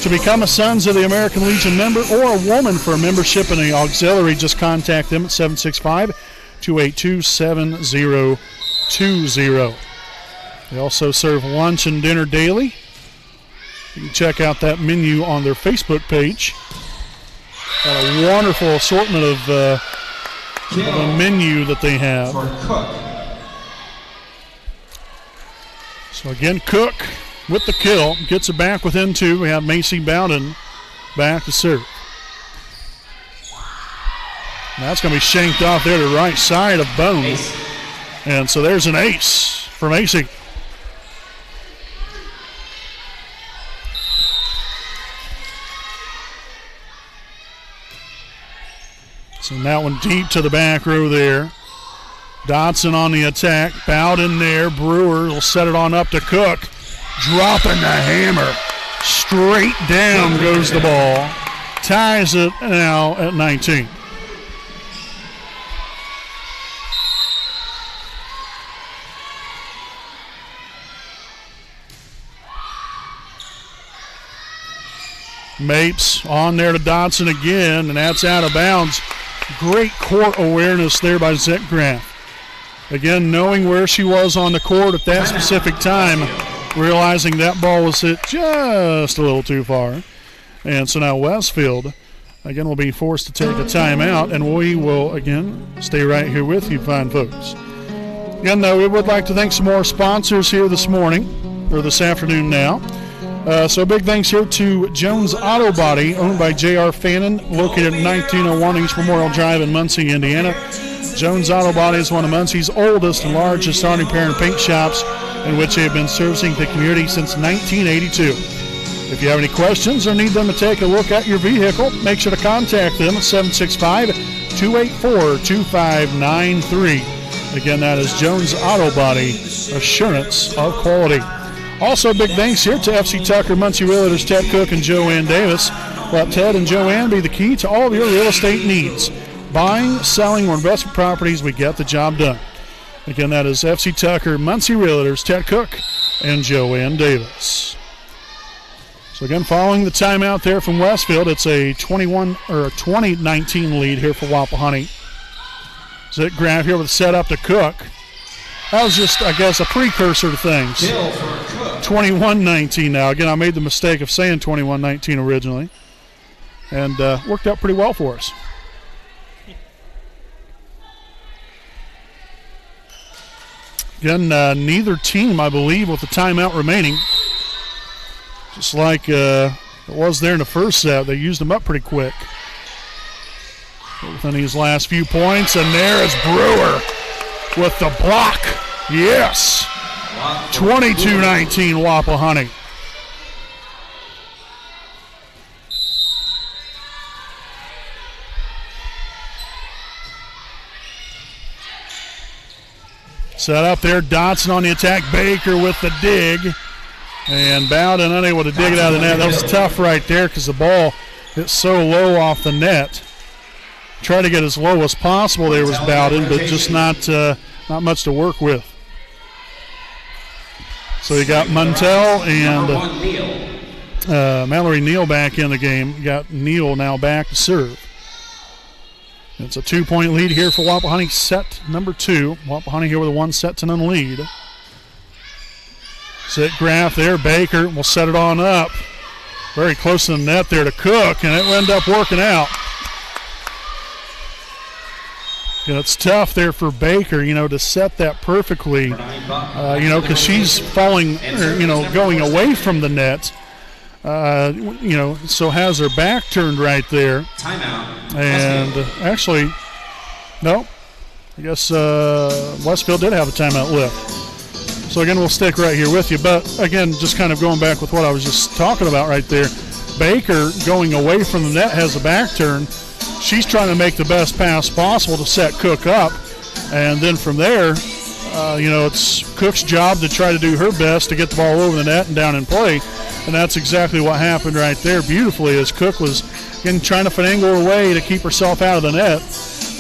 To become a Sons of the American Legion member or a woman for a membership in the auxiliary, just contact them at 765-282-7020. They also serve lunch and dinner daily. You can check out that menu on their Facebook page. Got a wonderful assortment of a menu that they have. So again, Cook with the kill, gets it back within 2. We have Macy Bowden back to serve. And that's going to be shanked off there to the right side of Bone. Ace. And so there's an ace for Macy. So that one deep to the back row there. Dodson on the attack. Bowden there. Brewer will set it on up to Cook. Dropping the hammer. Straight down goes the ball. Ties it now at 19. Mapes on there to Dodson again, and that's out of bounds. Great court awareness there by Zetgraf. Again, knowing where she was on the court at that specific time, realizing that ball was hit just a little too far. And so now Westfield, again, will be forced to take a timeout, and we will, again, stay right here with you fine folks. Again, though, we would like to thank some more sponsors here this morning, or this afternoon now. So big thanks here to Jones Auto Body, owned by J.R. Fannin, located at 1901 East Memorial Drive in Muncie, Indiana. Jones Auto Body is one of Muncie's oldest and largest auto repair and paint shops, in which they have been servicing the community since 1982. If you have any questions or need them to take a look at your vehicle, make sure to contact them at 765-284-2593. Again, that is Jones Auto Body, assurance of quality. Also, big thanks here to FC Tucker, Muncie Realtors, Ted Cook, and Joanne Davis. Let Ted and Joanne be the key to all of your real estate needs. Buying, selling, or investment properties, we get the job done. Again, that is FC Tucker, Muncie Realtors, Ted Cook, and Joanne Davis. So again, following the timeout there from Westfield, it's a 20-19 lead here for Wapahani. Zit grab here with a setup to Cook. That was just, I guess, a precursor to things. 21-19 now. Again, I made the mistake of saying 21-19 originally. And worked out pretty well for us. Again, neither team, I believe, with the timeout remaining. Just like it was there in the first set, they used them up pretty quick. Within these last few points, and there is Brewer with the block. Yes! 22-19 Wapahani. Set up there, Dotson on the attack, Baker with the dig. And Bowden unable to dig it out of the net. That was tough right there because the ball hit so low off the net. Try to get as low as possible there was Bowden, but just not much to work with. So you got Muntel and Mallory Neal back in the game. You got Neal now back to serve. It's a 2-point lead here for Wapahani, set number 2. Wapahani here with a 1-set-to-none lead. Sit graph there. Baker will set it on up. Very close to the net there to Cook, and it will end up working out. It's tough there for Baker, to set that perfectly, because she's falling, going away from the net, so has her back turned right there. Timeout. And actually, no, I guess Westfield did have a timeout left. So again, we'll stick right here with you. But again, just kind of going back with what I was just talking about right there, Baker going away from the net has a back turn. She's trying to make the best pass possible to set Cook up. And then from there, it's Cook's job to try to do her best to get the ball over the net and down in play. And that's exactly what happened right there beautifully, as Cook was, again, trying to finagle her way to keep herself out of the net.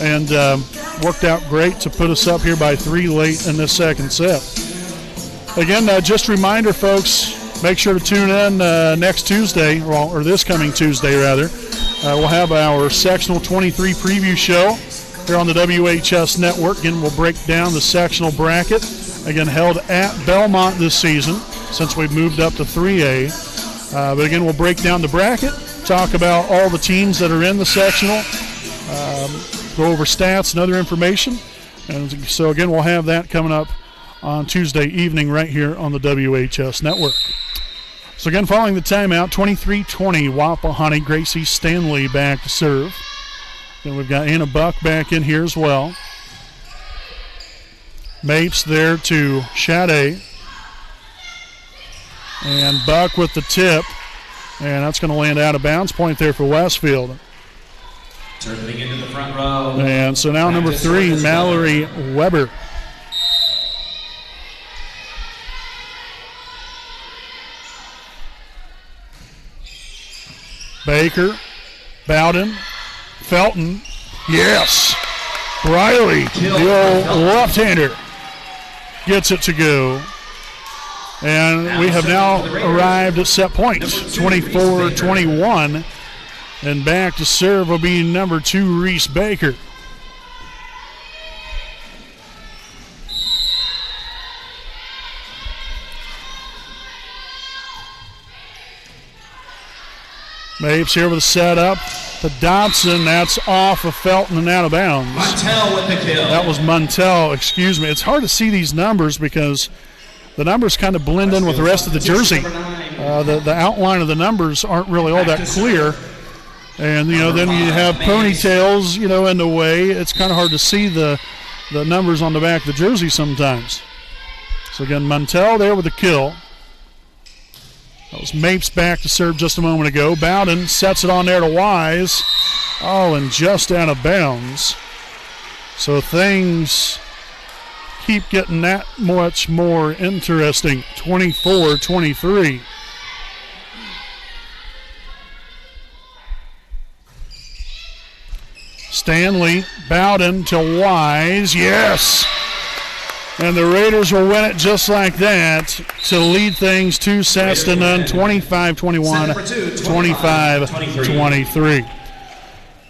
And worked out great to put us up here by 3 late in this second set. Again, just a reminder, folks, make sure to tune in next Tuesday, or this coming Tuesday, rather. We'll have our Sectional 23 preview show here on the WHS Network. Again, we'll break down the sectional bracket, again, held at Belmont this season since we've moved up to 3A. But again, we'll break down the bracket, talk about all the teams that are in the sectional, go over stats and other information. And so, again, we'll have that coming up on Tuesday evening right here on the WHS Network. So again, following the timeout, 23-20, Wapahani. Gracie Stanley back to serve. Then we've got Anna Buck back in here as well. Mapes there to Shade. And Buck with the tip. And that's going to land out of bounds. Point there for Westfield. Turning into the front row. And so now number 3, Mallory Weber. Baker, Bowden, Felton, yes. Riley, the old left-hander, gets it to go. And we have now arrived at set point, 24-21. And back to serve will be number 2, Reese Baker. Mapes here with a setup to Dodson. That's off of Felton and out of bounds. Muntel with the kill. That was Muntel, excuse me. It's hard to see these numbers because the numbers kind of blend in with the rest of the jersey. The outline of the numbers aren't really all that clear. And, then you have ponytails, in the way. It's kind of hard to see the numbers on the back of the jersey sometimes. So, again, Muntel there with the kill. That was Mapes back to serve just a moment ago. Bowden sets it on there to Wise. Oh, and just out of bounds. So things keep getting that much more interesting. 24-23. Stanley, Bowden to Wise. Yes! And the Raiders will win it just like that to lead things 2 sets to none, 25-21, 25-23.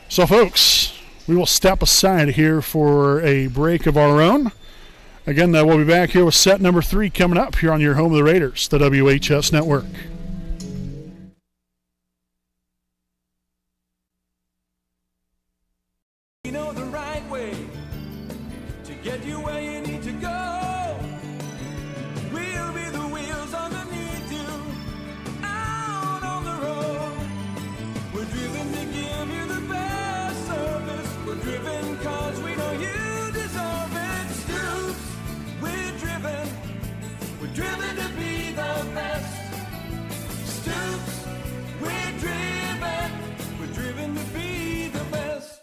So, folks, we will step aside here for a break of our own. Again, we'll be back here with set number 3 coming up here on your home of the Raiders, the WHS Network. You know the right way to get you where you need to go. We'll be the wheels underneath you, out on the road. We're driven to give you the best service. We're driven cause we know you deserve it. Stoops, we're driven to be the best. Stoops, we're driven to be the best.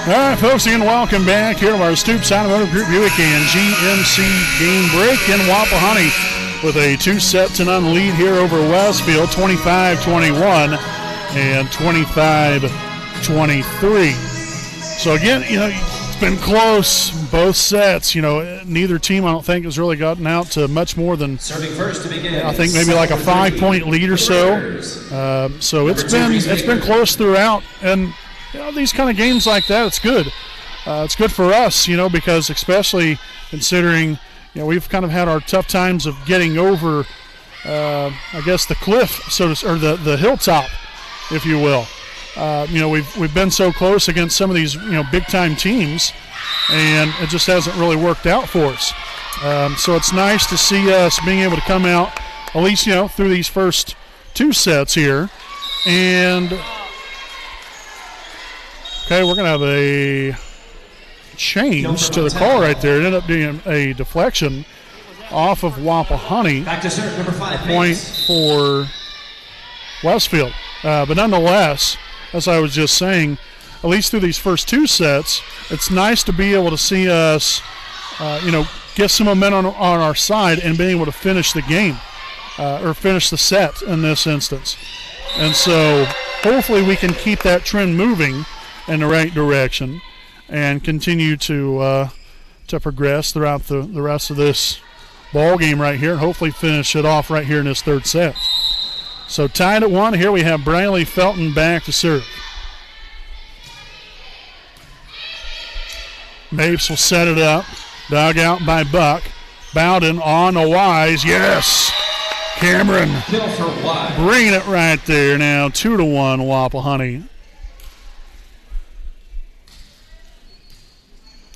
All right, folks, again, welcome back here to our Stoops Automotive Group Buick and GMC game break in Wapahani with a 2-set-to-none lead here over Westfield, 25-21 and 25-23. So, again, it's been close, both sets. Neither team, I don't think, has really gotten out to much more than, Serving first to begin. I think, maybe like a 5-point lead or so. So it's been close throughout. And these kind of games like that, it's good. It's good for us, because especially considering, we've kind of had our tough times of getting over, I guess, the cliff, or the hilltop, if you will. We've been so close against some of these, big-time teams, and it just hasn't really worked out for us. So it's nice to see us being able to come out, at least, through these first 2 sets here. And okay, we're going to have a change to the call right there. It ended up being a deflection off of Wapahani. Back to serve, number 5. Point for Westfield. But nonetheless, as I was just saying, at least through these first 2 sets, it's nice to be able to see us, get some momentum on our side and being able to finish the game or finish the set in this instance. And so hopefully we can keep that trend moving in the right direction and continue to progress throughout the rest of this ball game right here and hopefully finish it off right here in this 3rd set. So tied at 1. Here we have Briley Felton back to serve. Mapes will set it up. Dug out by Buck. Bowden on a Wise. Yes! Cameron Kill for Wise. bringing it right there. Now 2-1 Wapahani.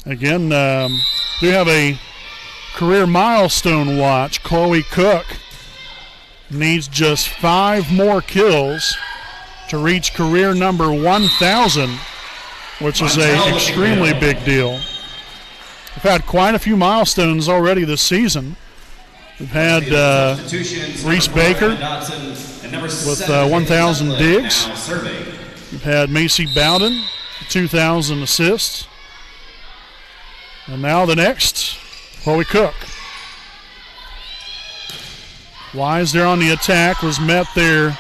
Again, do have a career milestone watch. Chloe Cook needs just 5 more kills to reach career number 1,000, which is an extremely big deal. We've had quite a few milestones already this season. We've had Reese Baker with 1,000 digs. We've had Macy Bowden, 2,000 assists. And now the next, Chloe Cook. Wise there on the attack, was met there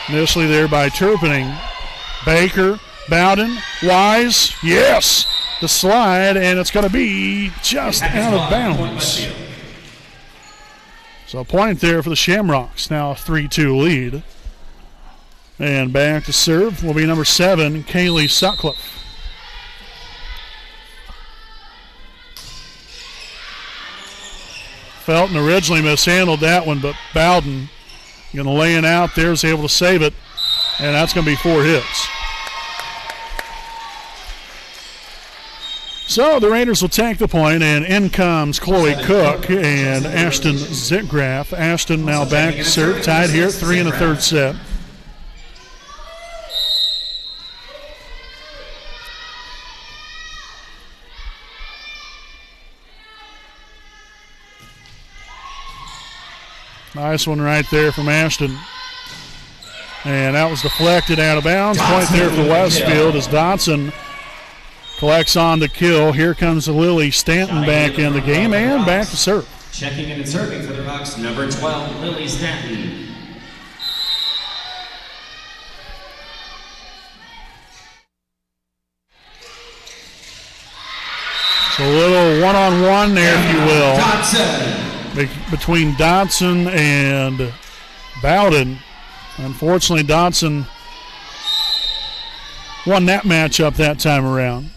initially there by Turpinning. Baker, Bowden, Wise, yes! The slide, and it's going to be just out of bounds. So a point there for the Shamrocks, now a 3-2 lead. And back to serve will be number 7, Kaylee Sutcliffe. Felton originally mishandled that one, but Bowden going to lay it out there, is able to save it, and that's going to be 4 hits. So the Raiders will take the point, and in comes Chloe Cook and Ashton Zitgraff. Ashton now back to serve, tied here at 3 in the third set. Nice one right there from Ashton. And that was deflected out of bounds. Point there for Westfield as Dotson collects on the kill. Here comes Lily Stanton back in the game and back to serve. Checking in and serving for the Bucks, number 12, Lily Stanton. So a little one-on-one there, if you will, Dotson. between Dotson and Bowden. Unfortunately, Dotson won that matchup that time around.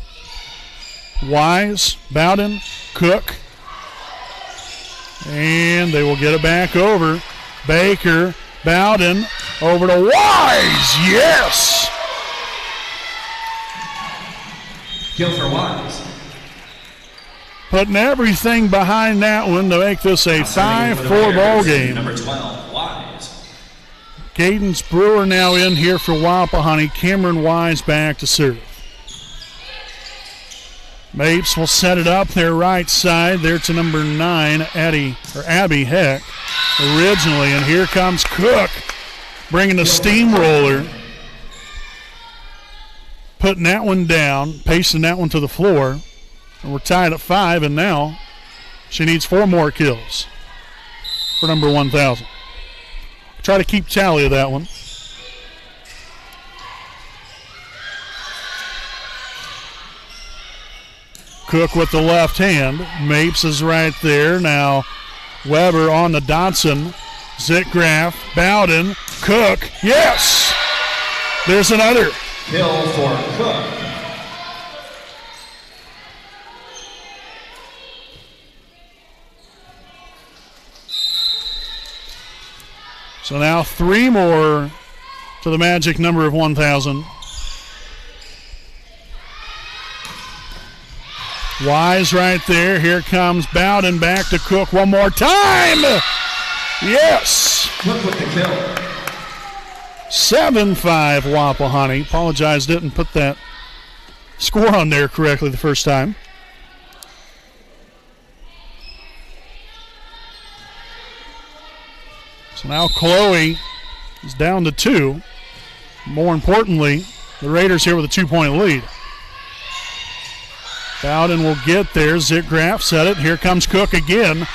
Wise, Bowden, Cook, and they will get it back over. Baker, Bowden, over to Wise, yes! Kill for Wise. Putting everything behind that one to make this a 5-4 ball game. Number 12, Wise. Cadence Brewer now in here for Wapahani. Cameron Wise back to serve. Mapes will set it up their right side. There to number 9, Abby Heck, originally. And here comes Cook, bringing the steamroller. Putting that one down, pasting that one to the floor. And we're tied at 5, and now she needs 4 more kills for number 1,000. Try to keep tally of that one. Cook with the left hand. Mapes is right there. Now Weber on the Dotson. Zitgraff, Bowden, Cook. Yes! There's another. Kill for Cook. So now 3 more to the magic number of 1,000. Wise right there. Here comes Bowden back to Cook one more time. Yes. Cook with the kill. 7-5 Wapahani. Apologize, didn't put that score on there correctly the first time. So now Chloe is down to 2. More importantly, the Raiders here with a 2-point lead. Bowden will get there. Zitgraff set it. Here comes Cook again,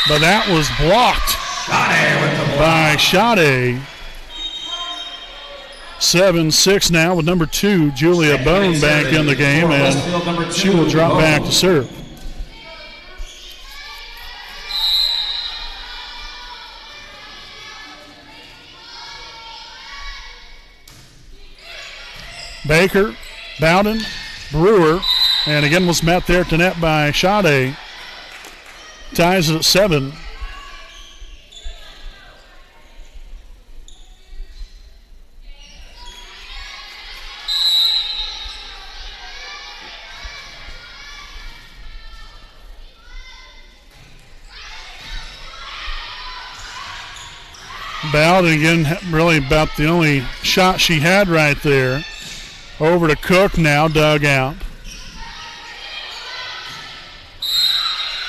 but that was blocked by Sade. 7-6 now with number 2, Julia Bone, back in the game, and she will drop back to serve. Baker, Bowden, Brewer And again was met there at the net by Sade. Ties it at 7. Bowden again, really about the only shot she had right there. Over to Cook now, dug out.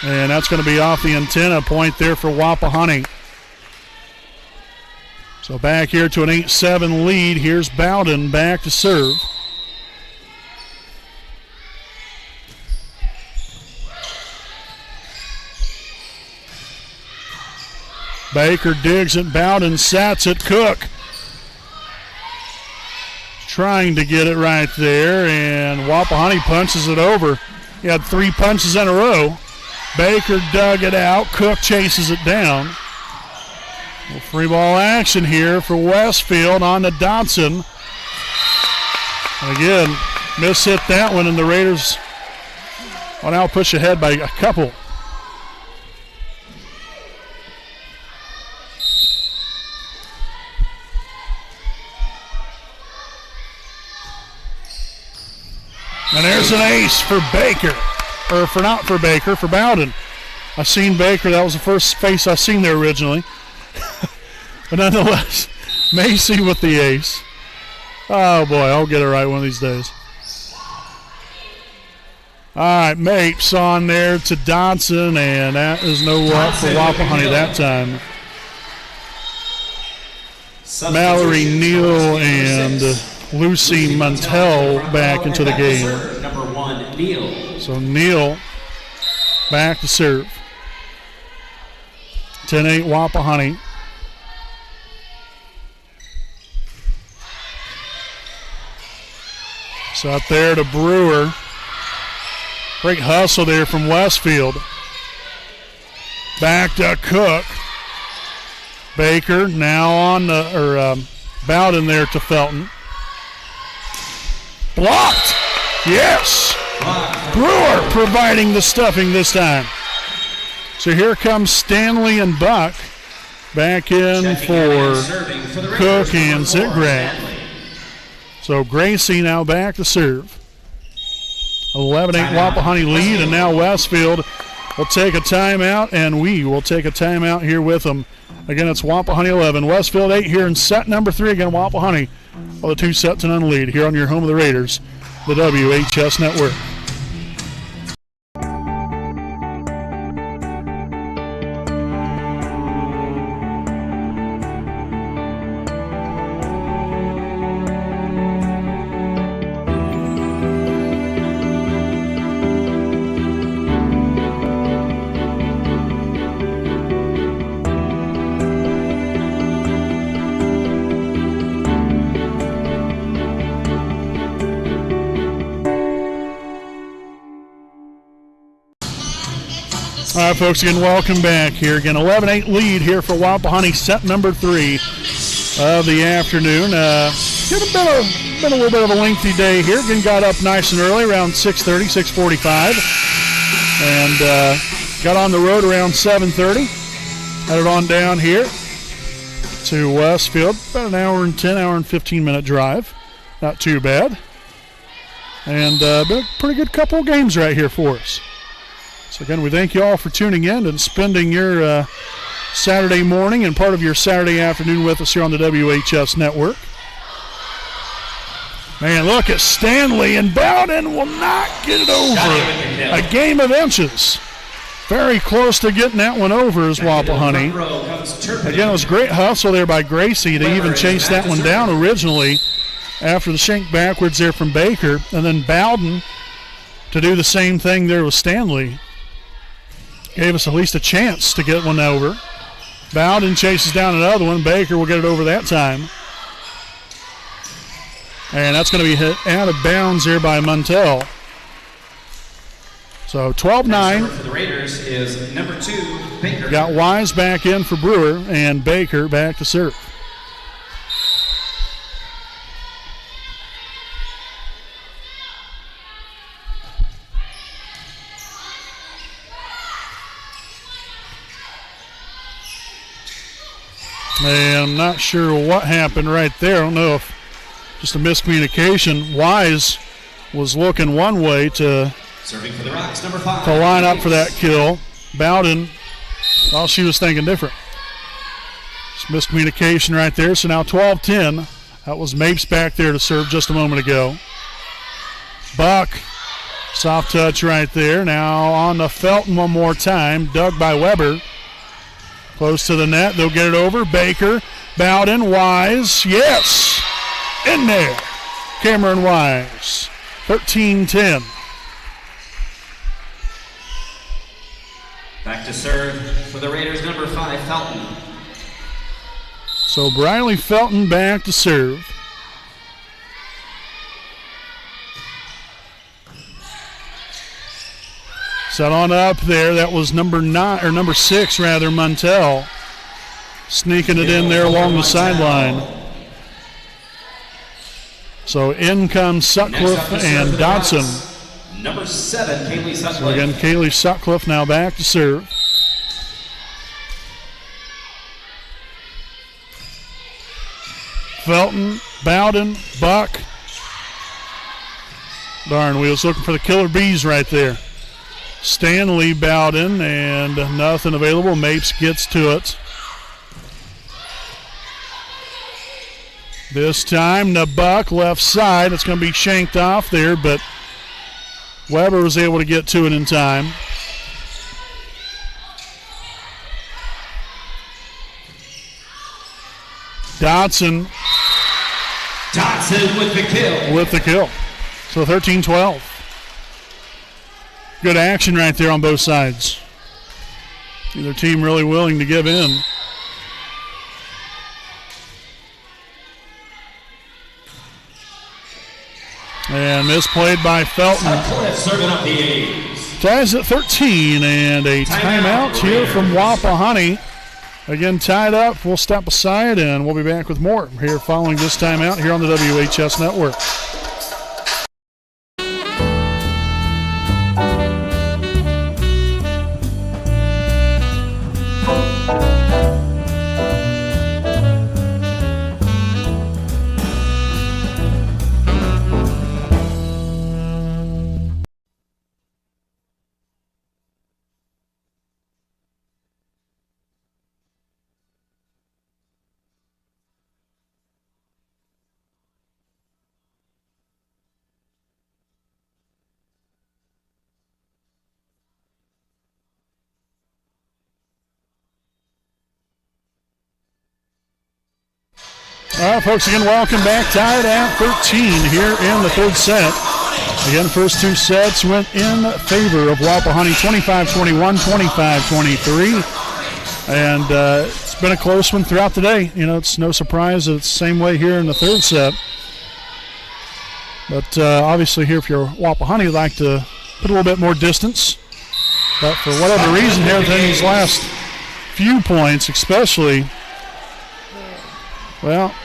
And that's going to be off the antenna. Point there for Wapahani. So back here to an 8-7 lead. Here's Bowden back to serve. Baker digs it. Bowden sets it. Cook trying to get it right there, and Wapahani punches it over. He had 3 punches in a row. Baker dug it out. Cook chases it down. Well, free ball action here for Westfield on to Dodson. And again, miss hit that one, and the Raiders will now push ahead by a couple. And there's an ace for Baker. Or for not for Baker, for Bowden. I seen Baker. That was the first face I seen there originally. But nonetheless, Macy with the ace. Oh boy, I'll get it right one of these days. All right, Mapes on there to Dodson, and that is no luck for Wapahani that time. Mallory Neal and Lucy Montel back into the game. Number 1, Neal. So Neal back to serve. 10-8 Wapahani. So out there to Brewer. Great hustle there from Westfield. Back to Cook. Baker now on the, Bowden there to Felton. Blocked. Yes. Brewer providing the stuffing this time. So here comes Stanley and Buck back in for Cook and Zigrad. So Gracie now back to serve. 11-8 Wapahani lead, and now Westfield will take a timeout, and we will take a timeout here with them. Again, it's Wapahani 11, Westfield 8 here in set number 3. Again, Wapahani with a 2-0 lead here on your home of the Raiders, the WHS Network. All right, folks, again, welcome back here. Again, 11-8 lead here for Wapahani, set number 3 of the afternoon. It's been a little bit of a lengthy day here. Again, got up nice and early, around 6:30, 6:45, and got on the road around 7:30. Headed on down here to Westfield, about an hour and 15-minute drive. Not too bad. And been a pretty good couple of games right here for us. So again, we thank you all for tuning in and spending your Saturday morning and part of your Saturday afternoon with us here on the WHS Network. Man, look at Stanley, and Bowden will not get it over. A game of inches. Very close to getting that one over is Wapahani. Again, it was great hustle there by Gracie to even chase that one down originally after the shank backwards there from Baker, and then Bowden to do the same thing there with Stanley. Gave us at least a chance to get one over. Bowden chases down another one. Baker will get it over that time. And that's going to be hit out of bounds here by Montel. So 12-9. For the Raiders is number 2, Baker. Got Wise back in for Brewer, and Baker back to serve. And I'm not sure what happened right there. I don't know if just a miscommunication. Wise was looking one way to Serving for the Rocks, number 5. to line up for that kill. Bowden, well, she was thinking different. Just miscommunication right there. So now 12-10. That was Mapes back there to serve just a moment ago. Buck, soft touch right there. Now on to Felton one more time. Dug by Weber. Close to the net. They'll get it over. Baker, Bowden, Wise. Yes! In there. Cameron Wise. 13-10. Back to serve for the Raiders, number 5, Felton. So Briley Felton back to serve. Set on up there. That was number 6 rather, Muntel. Sneaking it in there along the sideline. So in comes Sutcliffe and Dodson. Number 7, Kaylee Sutcliffe. So again, Kaylee Sutcliffe now back to serve. Felton, Bowden, Buck. Darn, we was looking for the killer bees right there. Stanley, Bowden, and nothing available. Mapes gets to it. This time, the Buck left side. It's going to be shanked off there, but Weber was able to get to it in time. Dodson with the kill. With the kill. So 13-12. Good action right there on both sides. Either team really willing to give in. And misplayed by Felton. Sutcliffe serving up the A's. Ties at 13, and a timeout here from Wapahani. Again, tied up. We'll step aside, and we'll be back with more here following this timeout here on the WHS Network. All right, folks, again, welcome back. Tied at 13 here in the third set. Again, first two sets went in favor of Wapahani, 25-21, 25-23. And it's been a close one throughout the day. You know, it's no surprise that it's the same way here in the third set. But obviously here, if you're Wapahani, you'd like to put a little bit more distance. But for whatever reason here, then these last few points especially, well,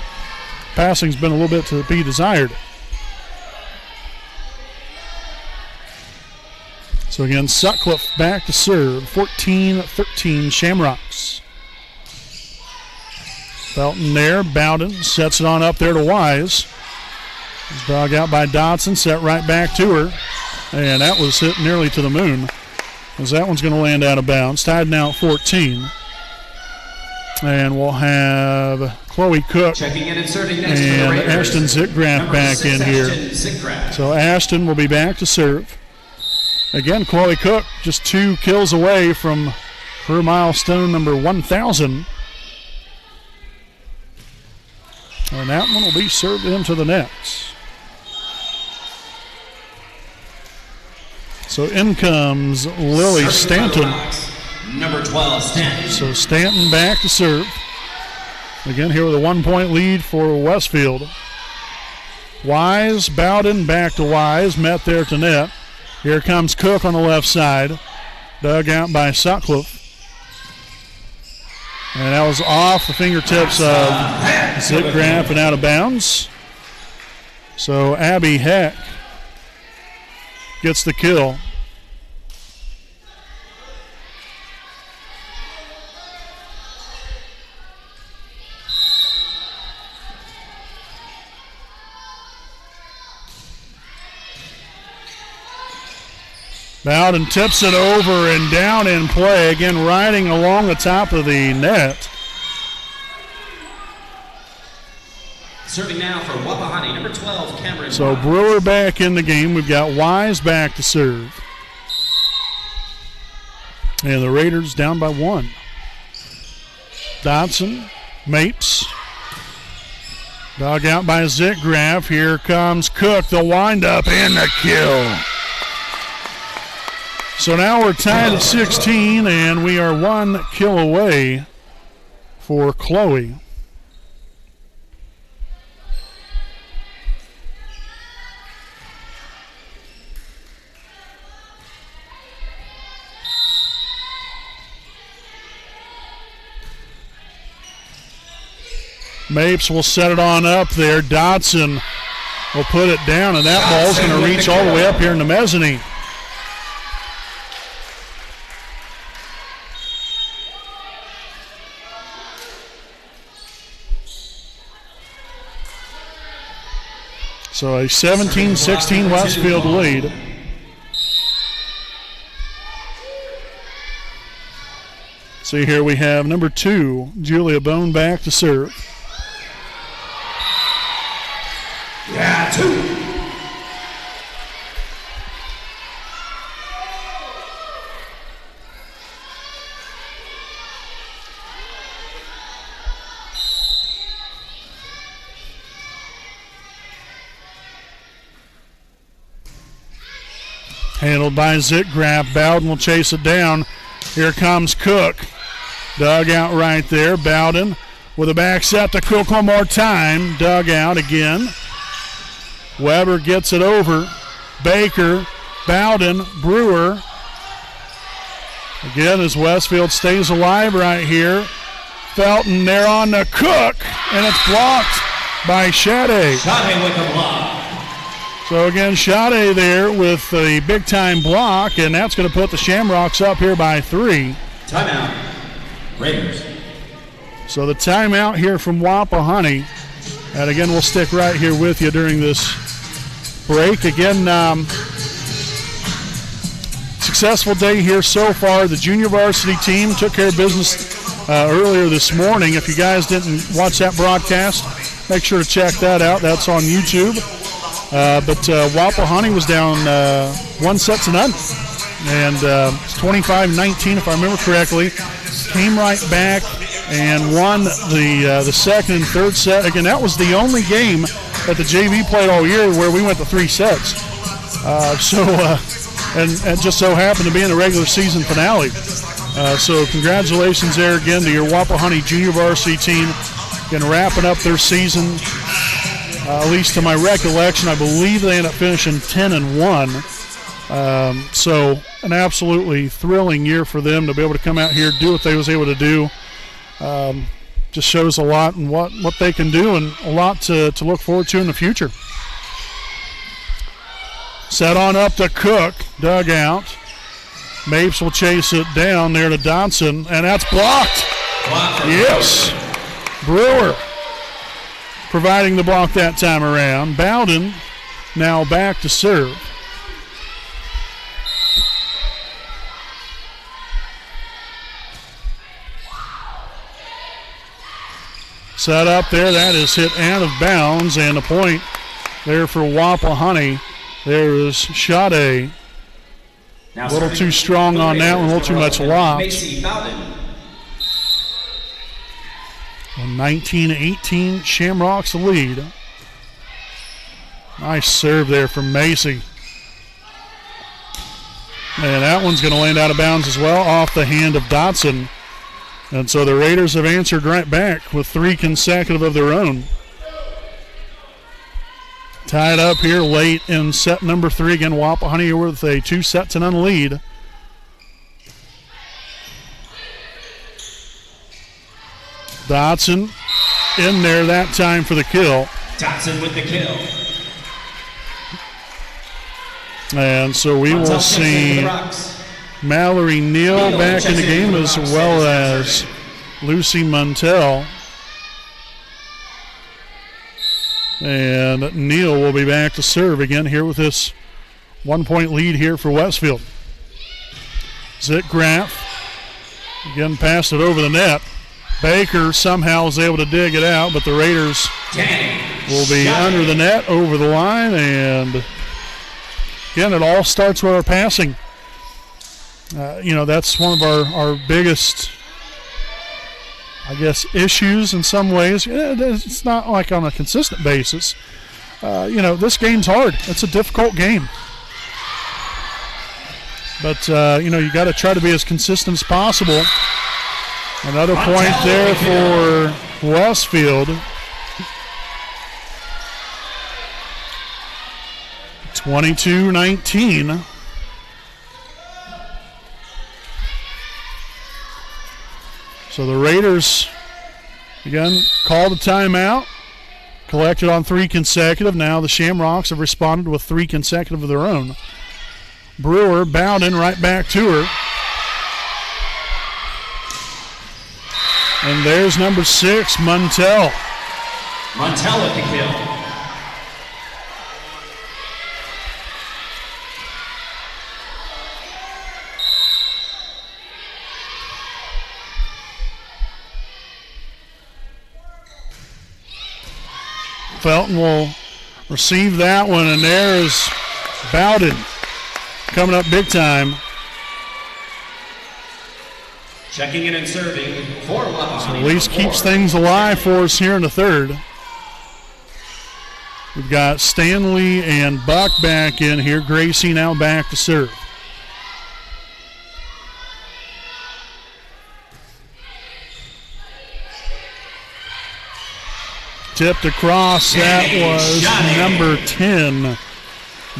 passing's been a little bit to be desired. So again, Sutcliffe back to serve, 14-13 Shamrocks. Felton there, Bowden sets it on up there to Wise. He's dug out by Dodson, set right back to her. And that was hit nearly to the moon, as that one's going to land out of bounds. Tied now at 14. And we'll have Chloe Cook Checking in and serving next and for the Raiders. Ashton Zitgraff Number back 6, in here. Ashton Zitgraff. So Ashton will be back to serve. Again, Chloe Cook just 2 kills away from career milestone number 1,000. And that one will be served into the nets. So in comes Lily Stanton. Number 12, Stanton. So Stanton back to serve. Again, here with a 1-point lead for Westfield. Wise, Bowden back to Wise, met there to net. Here comes Cook on the left side. Dug out by Sutcliffe. And that was off the fingertips of Zitgraff and out of bounds. So Abby Heck gets the kill. Bowden tips it over and down in play. Again, riding along the top of the net. Serving now for Wapahani, number 12, Cameron. So Brewer back in the game. We've got Wise back to serve. And the Raiders down by 1. Dodson, Mapes. Dug out by Zitgraf. Here comes Cook, the windup and the kill. So now we're tied at 16, and we are 1 kill away for Chloe. Mapes will set it on up there. Dodson will put it down, and that ball's going to reach all the way up here in the mezzanine. So a 17-16 Westfield lead. See here we have number 2, Julia Bone back to serve. Yeah, 2. Handled by Zitgraf. Bowden will chase it down. Here comes Cook. Dug out right there. Bowden with a back set to Cook one more time. Dug out again. Weber gets it over. Baker, Bowden, Brewer. Again, as Westfield stays alive right here. Felton there on the Cook, and it's blocked by Shade. Shade with the block. So again, Shade there with a big-time block, and that's going to put the Shamrocks up here by 3. Timeout. Raiders. So the timeout here from Wapahani. And again, we'll stick right here with you during this break. Again, successful day here so far. The junior varsity team took care of business earlier this morning. If you guys didn't watch that broadcast, make sure to check that out. That's on YouTube. But Wapahani was down 1-0. And it's 25-19 if I remember correctly. Came right back and won the second and third set. Again, that was the only game that the JV played all year where we went to 3 sets. And it just so happened to be in the regular season finale. So congratulations there again to your Wapahani junior varsity team. Again, wrapping up their season. At least to my recollection, I believe they ended up finishing 10-1. So an absolutely thrilling year for them to be able to come out here, do what they was able to do. Just shows a lot and what they can do, and a lot to look forward to in the future. Set on up to Cook, dug out. Mapes will chase it down there to Dodson, and that's blocked. Yes. Brewer providing the block that time around. Bowden now back to serve. Set up there, that is hit out of bounds, and a point there for Wapahani. There is Shade. A little too strong on that one, a little too much locked. 19-18, Shamrocks lead. Nice serve there from Macy. And that one's going to land out of bounds as well, off the hand of Dotson. And so the Raiders have answered right back with 3 consecutive of their own. Tied up here late in set number 3. Again, Wapahani with a 2-0 lead. Dotson in there that time for the kill. Dotson with the kill. And so we will see Mallory Neal back in the game, as well as Lucy Muntel. And Neal will be back to serve again here with this 1-point lead here for Westfield. Zitgraff again passed it over the net. Baker somehow was able to dig it out, but the Raiders will be under the net, over the line, and again, it all starts with our passing. That's one of our biggest, I guess, issues in some ways. It's not like on a consistent basis. This game's hard. It's a difficult game. But, you got to try to be as consistent as possible. Another point there for Westfield. 22-19. So the Raiders, again, called a timeout, collected on 3 consecutive. Now the Shamrocks have responded with 3 consecutive of their own. Brewer, Bowden, right back to her. And there's number 6, Montel. Montel with the kill. Felton will receive that one, and there is Bowden coming up big time. Checking in and serving for Wapahani. So at least keeps things alive for us here in the third. We've got Stanley and Buck back in here. Gracie now back to serve. Tipped across, that was number 10,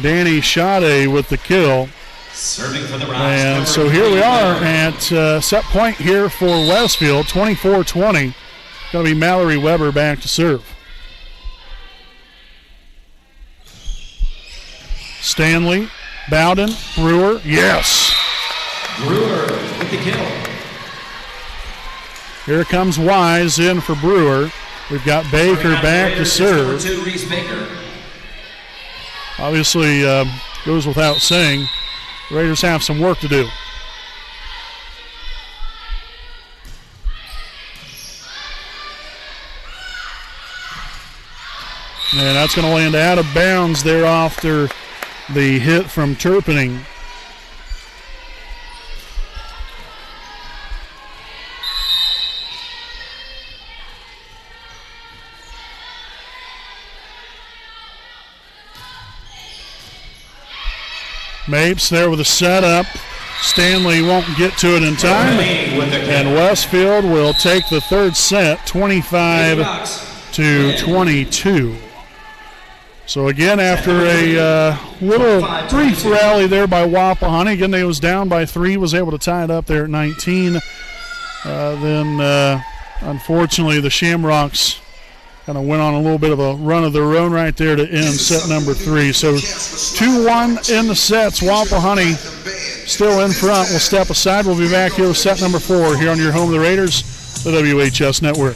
Danny Schade with the kill. Serving for the Rocks. And so here we are at set point here for Westfield, 24-20. Going to be Mallory Weber back to serve. Stanley, Bowden, Brewer, yes. Brewer with the kill. Here comes Wise in for Brewer. We've got Baker back to serve. Obviously, goes without saying, the Raiders have some work to do. And that's going to land out of bounds there after the hit from Turpinning. Mapes there with a setup. Stanley won't get to it in time. And Westfield will take the third set, 25-22. So again, after a little brief rally there by Wapahani, again they was down by 3, was able to tie it up there at 19. Then unfortunately the Shamrocks kind of went on a little bit of a run of their own right there to end set number 3. So 2-1 in the sets. Wapahani still in front. We'll step aside. We'll be back here with set number 4 here on your home of the Raiders, the WHS Network.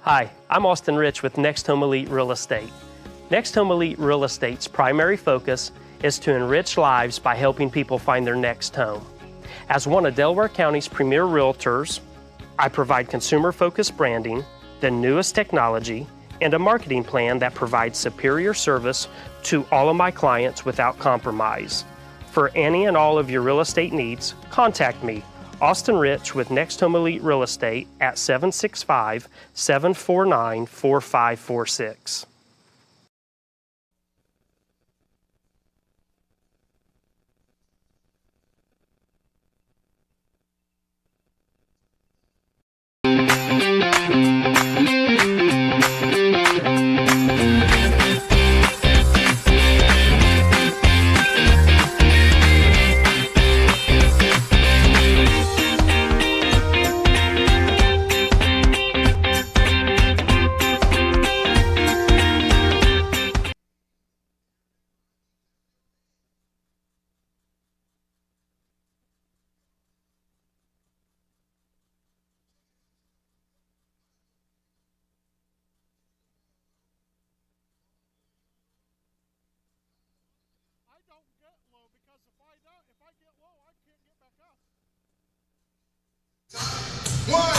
Hi, I'm Austin Rich with Next Home Elite Real Estate. Next Home Elite Real Estate's primary focus is to enrich lives by helping people find their next home. As one of Delaware County's premier realtors, I provide consumer-focused branding, the newest technology, and a marketing plan that provides superior service to all of my clients without compromise. For any and all of your real estate needs, contact me Austin Rich with Next Home Elite Real Estate at 765-749-4546.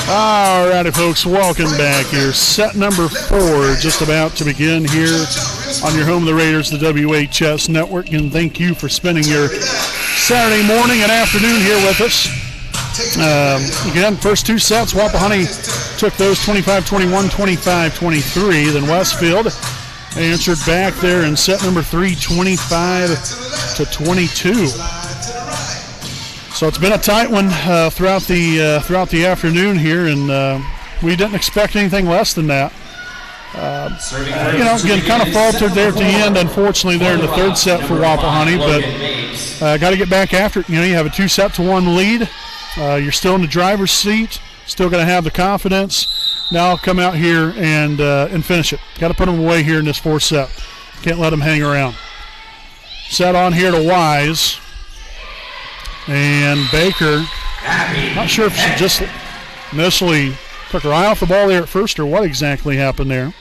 All righty, folks, welcome back here. Set number 4 just about to begin here on your home of the Raiders, the WHS Network, and thank you for spending your Saturday morning and afternoon here with us. Again, first 2 sets, Wapahani took those 25-21, 25-23. Then Westfield answered back there in set number 3, 25-22. So it's been a tight one throughout the afternoon here, and we didn't expect anything less than that. Again, kind of faltered there at the end, unfortunately, there in the third set for Wapahani, but got to get back after it. You have a 2-1 lead. You're still in the driver's seat, still going to have the confidence. Now come out here and finish it. Got to put them away here in this 4th set. Can't let them hang around. Set on here to Wise. And Baker, not sure if she just initially took her eye off the ball there at first or what exactly happened there.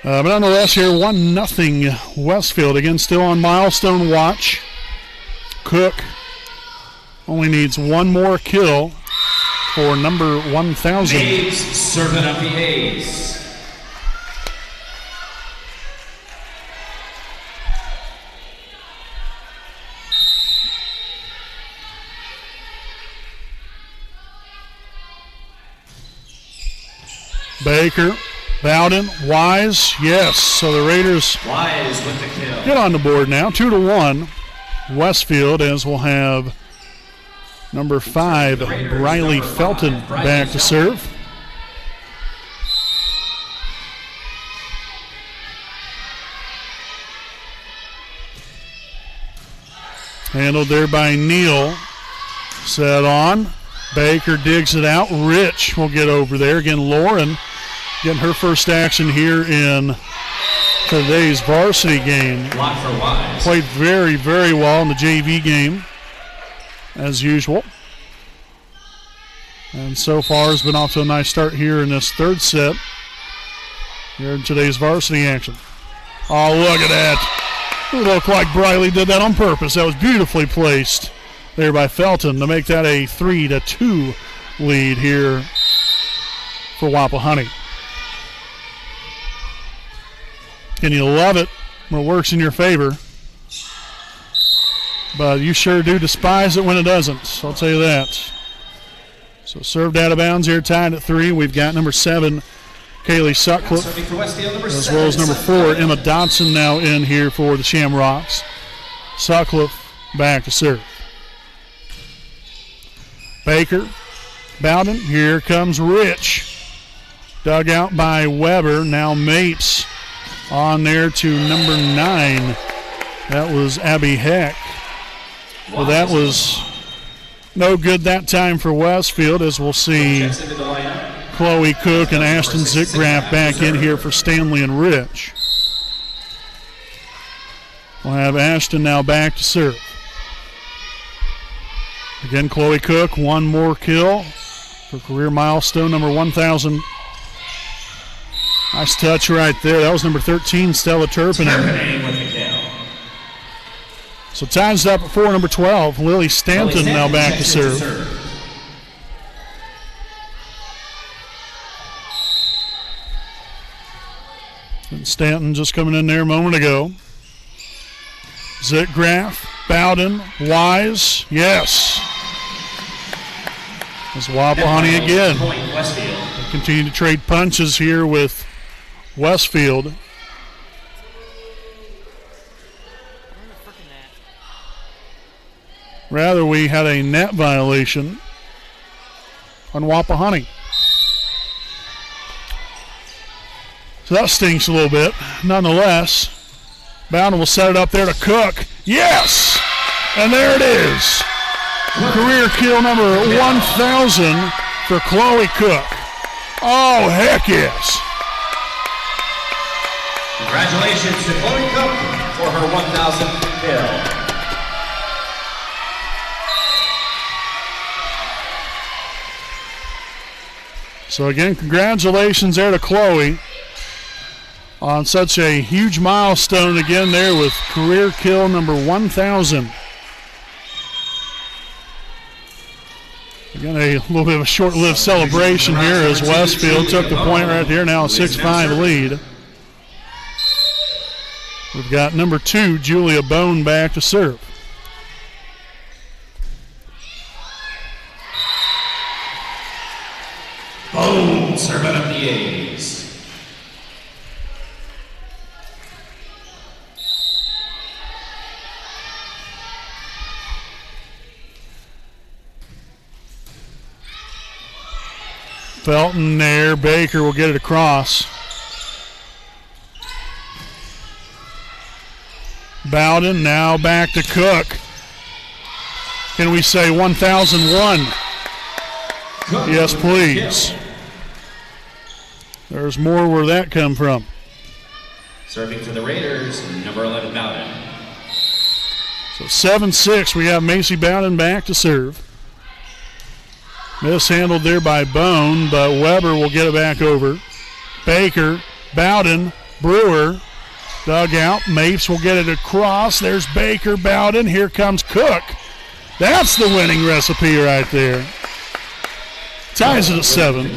But nonetheless here, 1-0 Westfield. Again, still on milestone watch. Cook only needs one more kill for number 1,000. A's serving up the A's. Baker, Bowden, Wise, yes. So the Raiders Wise with the kill. get on the board now, 2-1. Westfield, as we'll have number 5, Riley Felton, back to serve. Handled there by Neal. Set on. Baker digs it out. Rich will get over there. Again, Lauren getting her first action here in today's varsity game. Block for Wise. Played very, very well in the JV game, as usual. And so far has been off to a nice start here in this 3rd set here in today's varsity action. Oh, look at that. It looked like Briley did that on purpose. That was beautifully placed there by Felton to make that a 3-2 lead here for Wapahani. And you love it when it works in your favor, but you sure do despise it when it doesn't. I'll tell you that. So served out of bounds here, tied at 3. We've got number 7, Kaylee Sutcliffe, as well as number 4, Emma Dodson, now in here for the Shamrocks. Sutcliffe back to serve. Baker, Bowden, here comes Rich. Dug out by Weber, now Mapes on there to number 9. That was Abby Heck. Well, that was no good that time for Westfield, as we'll see Chloe Cook and Ashton Zickgraf back in here for Stanley and Rich. We'll have Ashton now back to serve. Again, Chloe Cook, one more kill for career milestone number 1,000. Nice touch right there. That was number 13, Stella Turpinen. So ties up at 4, number 12, Lily Stanton now back to serve. And Stanton just coming in there a moment ago. Zickgraf, Bowden, Wise, yes. As Wapahani again. Point, Westfield. They continue to trade punches here with Westfield. Rather, we had a net violation on Wapahani. So that stinks a little bit. Nonetheless, Bowden will set it up there to Cook. Yes! And there it is. Career kill number 1,000 for Chloe Cook. Oh, heck yes. Congratulations to Chloe Cook for her 1,000th kill. So again, congratulations there to Chloe on such a huge milestone again there with career kill number 1,000. Again, a little bit of a short-lived celebration here as Westfield took the point right here, now a 6-5 lead. We've got number 2, Julia Bone, back to serve. Bone serving up the A's. Felton there, Baker will get it across. Bowden now back to Cook. Can we say 1,001? Yes, please. There's more where that come from. Serving for the Raiders, number 11, Bowden. So 7-6, we have Macy Bowden back to serve. Mishandled there by Bone, but Weber will get it back over. Baker, Bowden, Brewer, dug out. Mapes will get it across. There's Baker, Bowden. Here comes Cook. That's the winning recipe right there. Ties it at 7.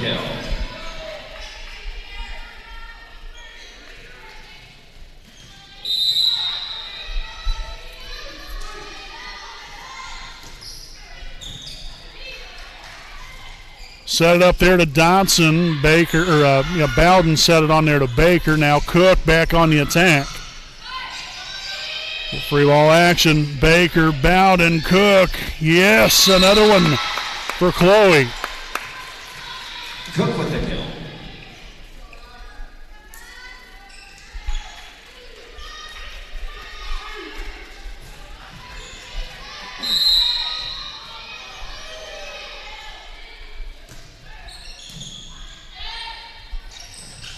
Set it up there to Dodson. Bowden set it on there to Baker. Now Cook back on the attack. Free ball action. Baker, Bowden, Cook. Yes, another one for Chloe. Cook with the kill.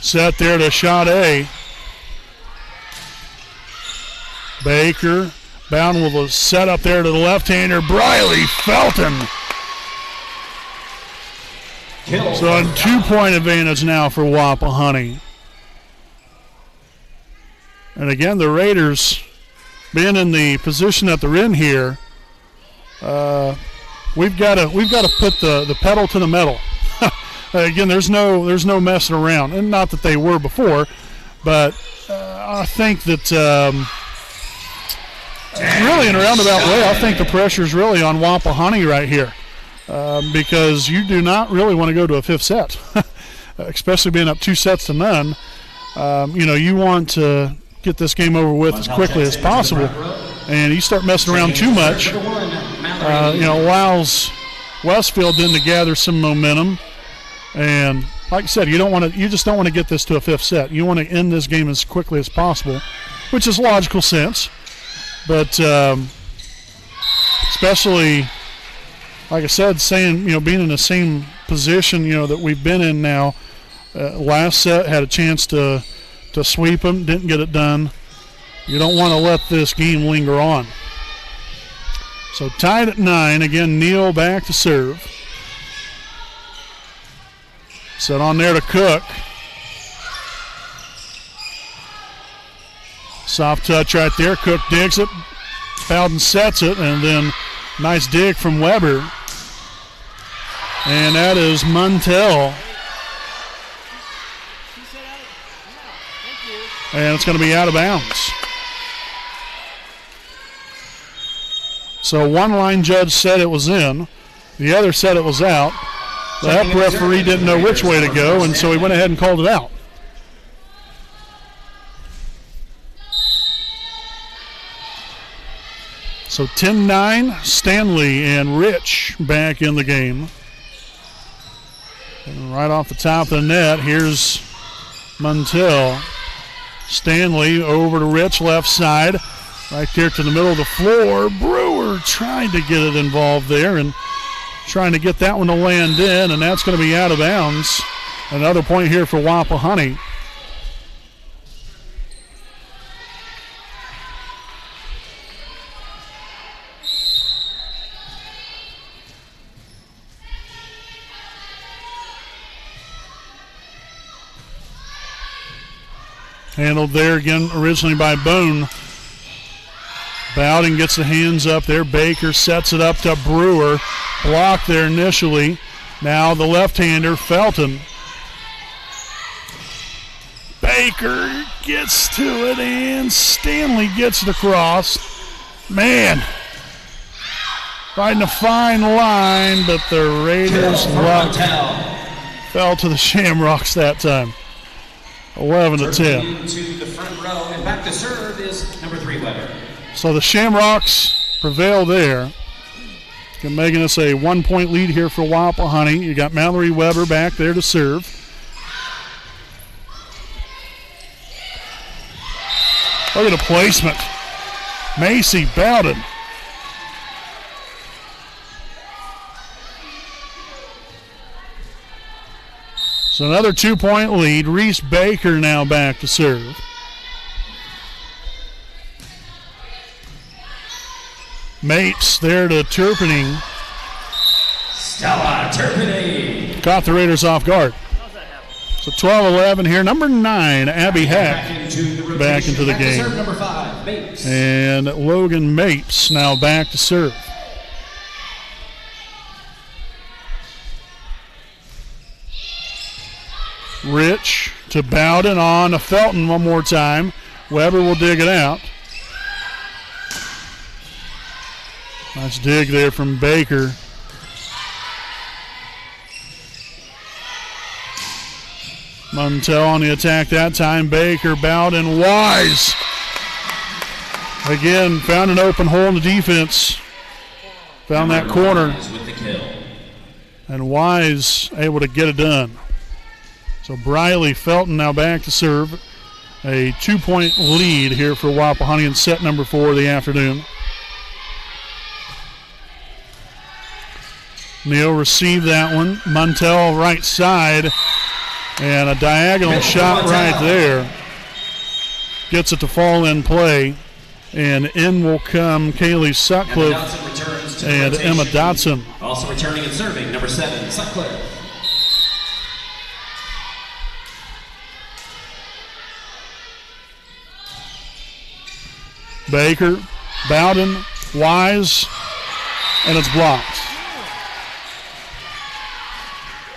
Set there to shot A. Baker, Bowden with a set up there to the left-hander. Briley Felton. So a 2-point advantage now for Wapahani. And again, the Raiders, being in the position that they're in here, we've got to put the pedal to the metal. Again, there's no messing around, and not that they were before, but I think that really in a roundabout way, I think the pressure is really on Wapahani right here. Because you do not really want to go to a 5th set, especially being up 2-0. You want to get this game over with as quickly as possible, and you start messing around too much. Allows Westfield then to gather some momentum, and like I said, you just don't want to get this to a 5th set. You want to end this game as quickly as possible, which is logical sense, but especially. Like I said, being in the same position, that we've been in now. Last set had a chance to sweep them, didn't get it done. You don't want to let this game linger on. So tied at 9. Again, Neal back to serve. Set on there to Cook. Soft touch right there. Cook digs it. Bowden sets it, and then nice dig from Weber. And that is Muntel. And it's going to be out of bounds. So one line judge said it was in. The other said it was out. That referee didn't know which way to go, and so he went ahead and called it out. So 10-9, Stanley and Rich back in the game. And right off the top of the net, here's Muntel. Stanley over to Rich, left side. Right there to the middle of the floor. Brewer trying to get it involved there and trying to get that one to land in, and that's going to be out of bounds. Another point here for Wapahani. Handled there again originally by Boone. Bowden gets the hands up there. Baker sets it up to Brewer. Blocked there initially. Now the left-hander, Felton. Baker gets to it, and Stanley gets it across. Man, riding a fine line, but the Raiders' luck fell to the Shamrocks that time. 11-10. To the front row, and back to serve is number 3, Weber. So the Shamrocks prevail there. Making us a 1-point lead here for Wapahani. You got Mallory Weber back there to serve. Look at the placement. Macy Bowden. So another 2-point lead. Reese Baker now back to serve. Mapes there to Turpinning. Stella Turpinning. Caught the Raiders off guard. So 12-11 here. Number 9, Abby Hack, back into the game. Serve number 5, Mapes. And Logan Mapes now back to serve. Rich to Bowden on to Felton one more time. Weber will dig it out. Nice dig there from Baker. Muntel on the attack that time. Baker, Bowden, Wise. Again, found an open hole in the defense. Found that corner. With the kill. And Wise able to get it done. So Briley Felton now back to serve. A 2-point lead here for Wapahani in set number 4 of the afternoon. Neal received that one. Muntel right side. And a diagonal shot right there. Gets it to fall in play. And in will come Kaylee Sutcliffe and Emma Dotson. Also returning and serving, number 7, Sutcliffe. Baker, Bowden, Wise, and it's blocked.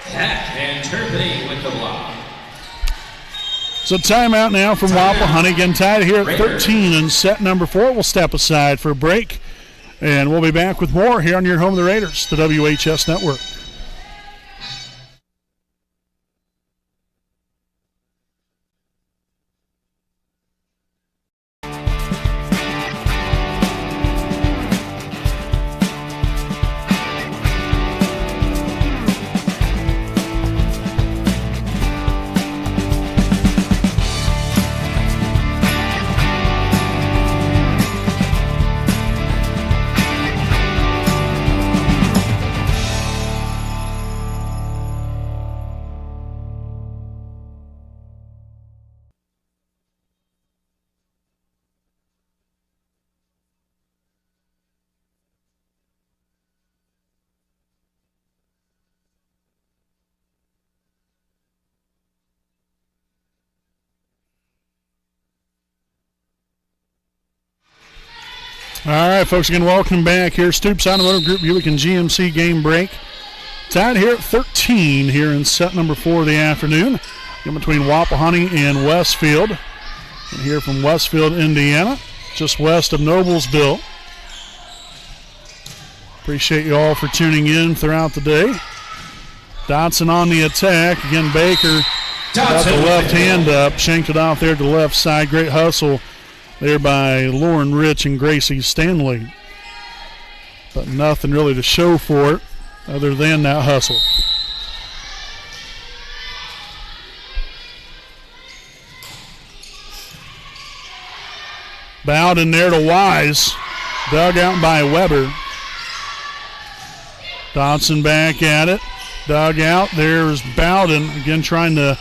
Hack and Turpinning with the block. So timeout now from Wapahani. Again, tied here at 13 in set number 4. We'll step aside for a break, and we'll be back with more here on your home of the Raiders, the WHS Network. All right, folks, again, welcome back here. Stoops Automotive Group, Buick and GMC game break. Tied here at 13 here in set number 4 of the afternoon. In between Wapahani and Westfield. And here from Westfield, Indiana, just west of Noblesville. Appreciate you all for tuning in throughout the day. Dotson on the attack. Again, Baker got the left hand up, shanked it out there to the left side. Great hustle there by Lauren Rich and Gracie Stanley. But nothing really to show for it other than that hustle. Bowden there to Wise. Dug out by Weber. Dodson back at it. Dug out. There's Bowden again trying to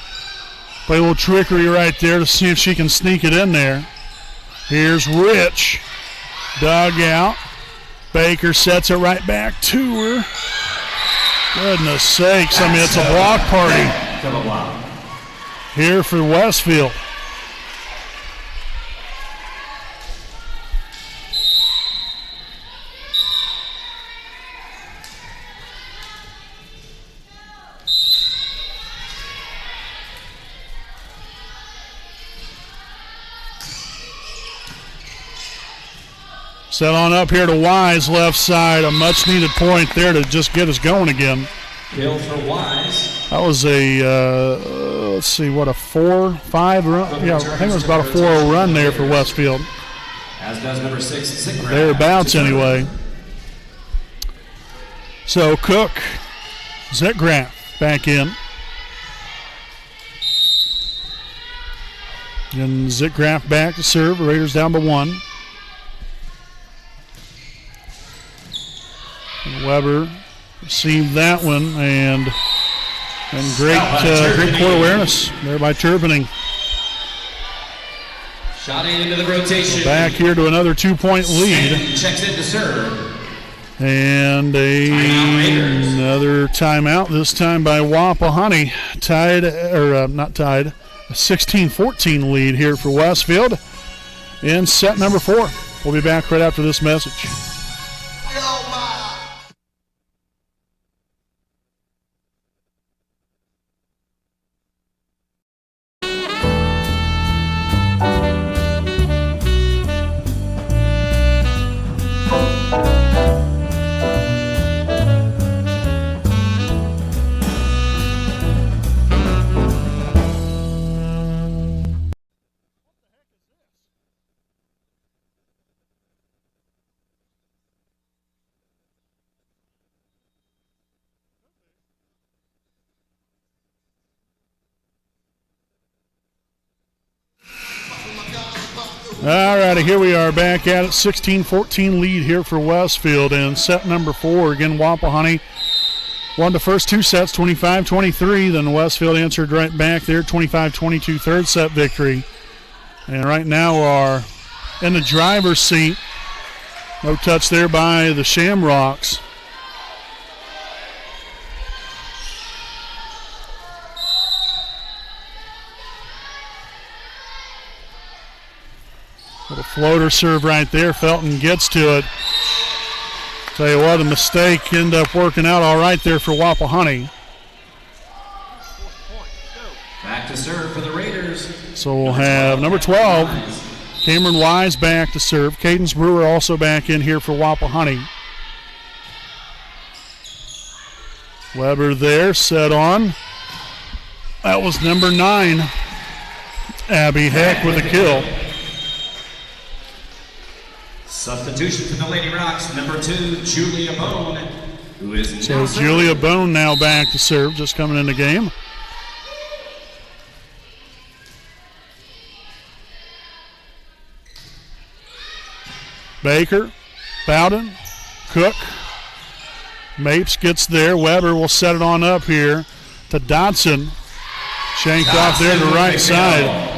play a little trickery right there to see if she can sneak it in there. Here's Rich. Dug out. Baker sets it right back to her. Goodness sakes. I mean, it's a block party here for Westfield. Set on up here to Wise, left side. A much-needed point there to just get us going again. Kill for Wise. That was a, let's see, what, a 4-5 run? Yeah, I think it was about a 4-0 run there for Westfield. As does number 6, Zitgraf. Thereabouts anyway. So Cook, Zitgraf back in. And Zitgraf back to serve. Raiders down by 1. Weber received that one, and great court awareness there by Turpinning. Shot into the rotation. Back here to another 2-point lead. Checks in to serve. And another timeout, this time by Wapahani. Tied, or not tied, a 16-14 lead here for Westfield in set number 4. We'll be back right after this message. All righty, here we are back at it. 16-14 lead here for Westfield in set number 4. Again, Wapahani won the first 2 sets, 25-23. Then Westfield answered right back there, 25-22 third set victory. And right now are in the driver's seat. No touch there by the Shamrocks. Little floater serve right there. Felton gets to it. Tell you what, a mistake ended up working out all right there for Wapahani. Back to serve for the Raiders. So we'll have number 12, Cameron Wise back to serve. Cadence Brewer also back in here for Wapahani. Weber there, set on. That was number 9, Abby Heck with a kill. Substitution for the Lady Rocks, number 2, Julia Bone, who is now So Julia Bone now back to serve, just coming in the game. Baker, Bowden, Cook. Mapes gets there. Weber will set it on up here to Dodson. Shanked off there to the right side.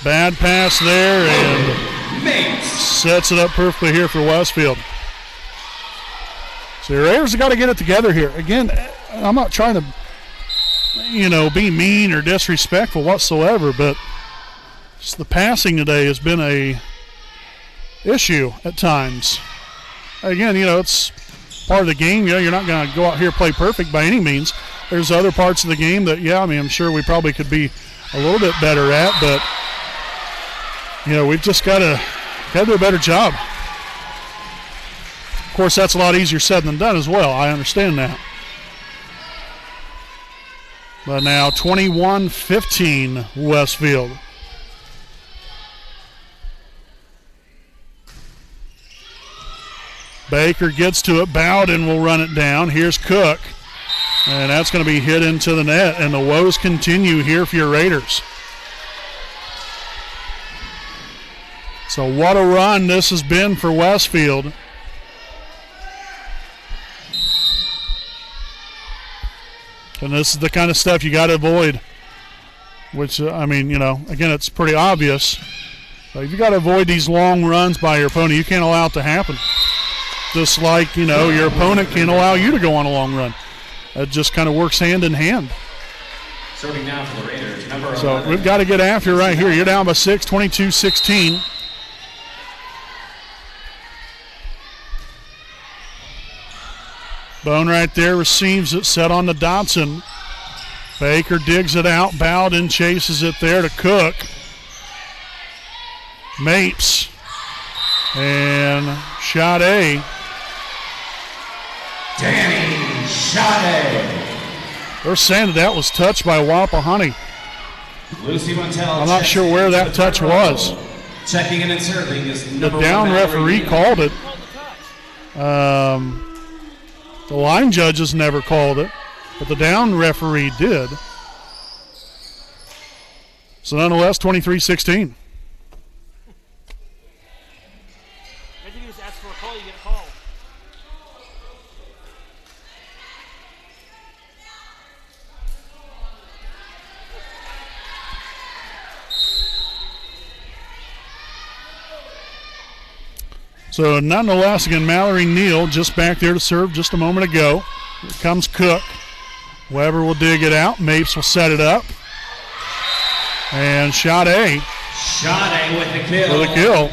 Bad pass there and sets it up perfectly here for Westfield. So the Raiders have got to get it together here. Again, I'm not trying to, be mean or disrespectful whatsoever, but just the passing today has been a issue at times. Again, it's part of the game. You know, you're not going to go out here and play perfect by any means. There's other parts of the game that, yeah, I mean, I'm sure we probably could be a little bit better at, but, you know, we've just got to do a better job. Of course, that's a lot easier said than done as well. I understand that. But now 21-15 Westfield. Baker gets to it. Bowden will run it down. Here's Cook. And that's going to be hit into the net. And the woes continue here for your Raiders. So what a run this has been for Westfield. And this is the kind of stuff you got to avoid. Which, I mean, you know, again, it's pretty obvious. But you got to avoid these long runs by your opponent. You can't allow it to happen. Just like, you know, your opponent can't allow you to go on a long run. It just kind of works hand in hand. Serving now for the Raiders, number So 11. we've got to get after right here. You're down by 6, 22-16. Bone right there receives it, set on to Dotson. Baker digs it out. Bowden chases it there to Cook. Mapes. And Sade. Danny Sade. They're saying that was touched by Wapahani. Lucy Montel. I'm not sure where that touch was. Checking in and serving is The number down 1 referee called it. The line judges never called it, but the down referee did. So nonetheless, 23-16. Maybe you just ask for a call, you get a call. So nonetheless, again, Mallory Neal just back there to serve just a moment ago. Here comes Cook. Weber will dig it out. Mapes will set it up. And Sade Sade with the kill. for the kill.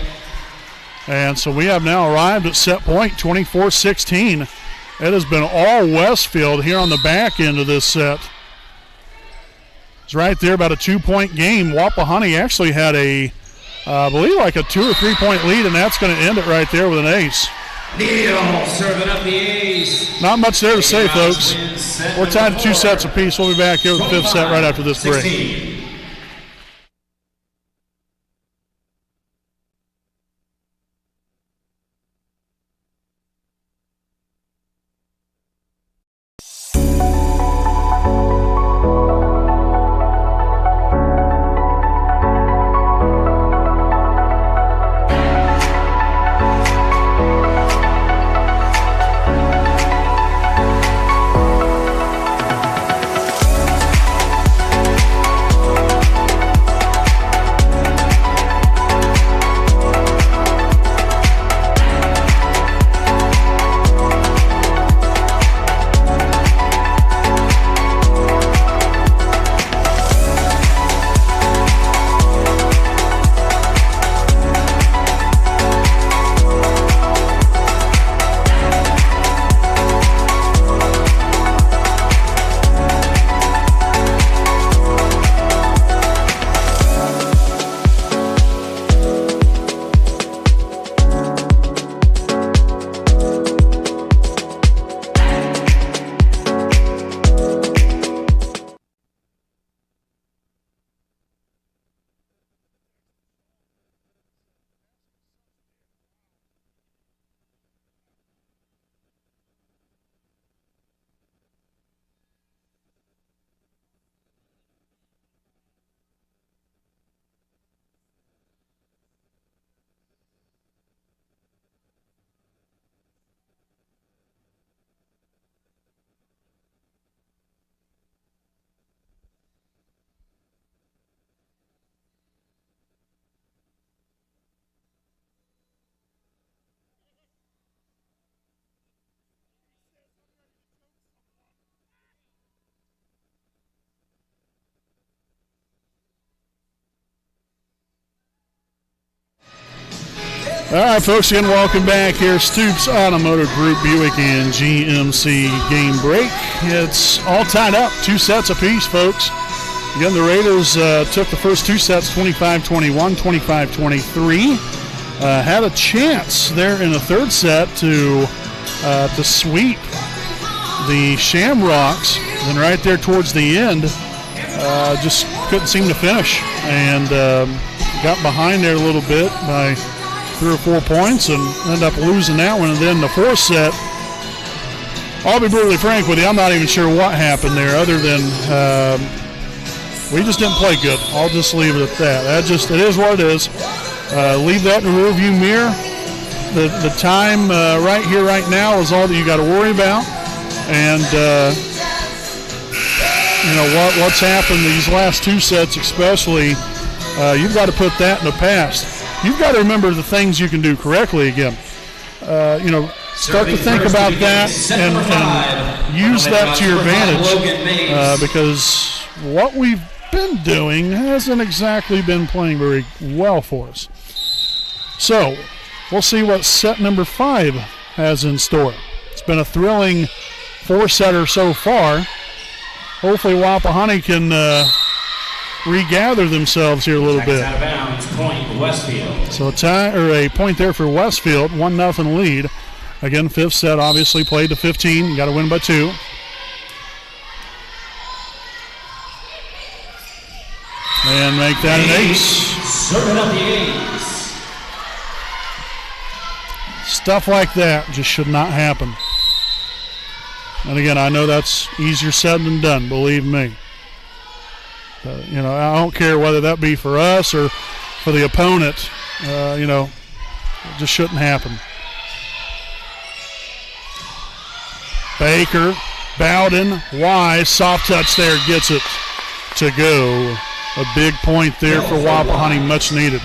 And so we have now arrived at set point, 24-16. It has been all Westfield here on the back end of this set. It's right there, about a 2-point game. Wapahani actually had I believe like a 2 or 3 point lead, and that's going to end it right there with an ace. Neal serving up the ace. Not much there to say, folks. We're tied to 2 sets apiece. We'll be back here with the 5th set right after this break. 16. All right, folks, again, welcome back here. Stoops Automotive Group, Buick and GMC game break. It's all tied up, 2 sets apiece, folks. Again, the Raiders took the first 2 sets, 25-21, 25-23. Had a chance there in the third set to sweep the Shamrocks. And right there towards the end, just couldn't seem to finish. And got behind there a little bit by 3 or 4 points and ended up losing that one. And then the fourth set, I'll be brutally frank with you, I'm not even sure what happened there other than we just didn't play good. I'll just leave it at that. It is what it is. Leave that in the rearview mirror. The time right here, right now is all that you got to worry about. And, what's happened these last 2 sets especially, you've got to put that in the past. You've got to remember the things you can do correctly again. Start to think about that and use that to your advantage because what we've been doing hasn't exactly been playing very well for us. So we'll see what set number 5 has in store. It's been a thrilling 4-setter so far. Hopefully Wapahani can regather themselves here a little bit. Out of bounds, point Westfield. So a point there for Westfield, 1-0 lead. Again, 5th set obviously played to 15. You got to win by 2. And make that an ace. Serving up the ace. Stuff like that just should not happen. And again, I know that's easier said than done, believe me. I don't care whether that be for us or for the opponent. It just shouldn't happen. Baker, Bowden, Wise, soft touch there, gets it to go. A big point there for Wapahani, much needed.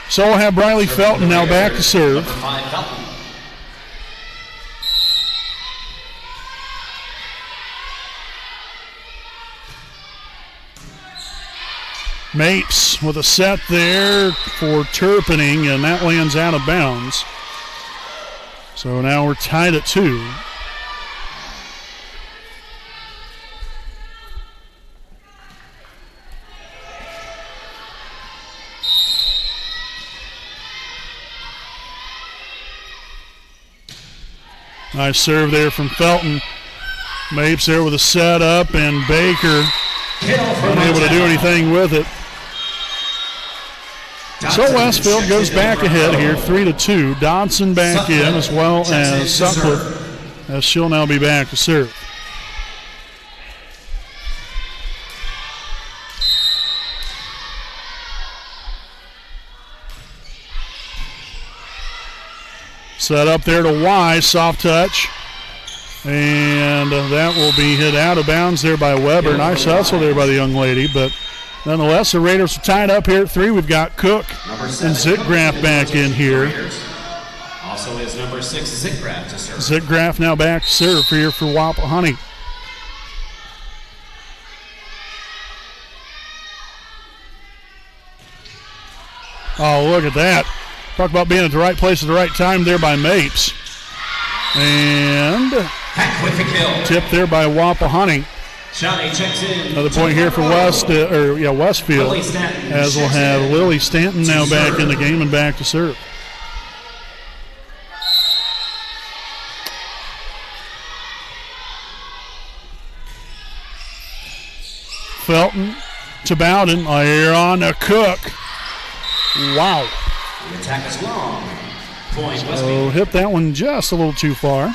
So we'll have Briley Felton now back to serve. Mapes with a set there for Turpinning, and that lands out of bounds. So now we're tied at 2. Nice serve there from Felton. Mapes there with a set up, and Baker unable to do anything with it. So Westfield goes back ahead here, 3-2. Dodson back in as well as Sutcliffe, as she'll now be back to serve. Set up there to Wise, soft touch. And that will be hit out of bounds there by Weber. Nice hustle there by the young lady, but nonetheless, the Raiders are tied up here at 3. We've got Cook and Zitgraff back in here. Also is number 6, Zitgraff to serve. Zitgraff now back to serve here for Wapahani. Oh, look at that. Talk about being at the right place at the right time there by Mapes. And With the kill. tip there by Wapahani. Johnny checks in. Another point here for Westfield, as we'll have Lily Stanton now back in the game and back to serve. Felton to Bowden. Here on to Cook. Wow. The attack is long. Point So Westfield. hit that one just a little too far.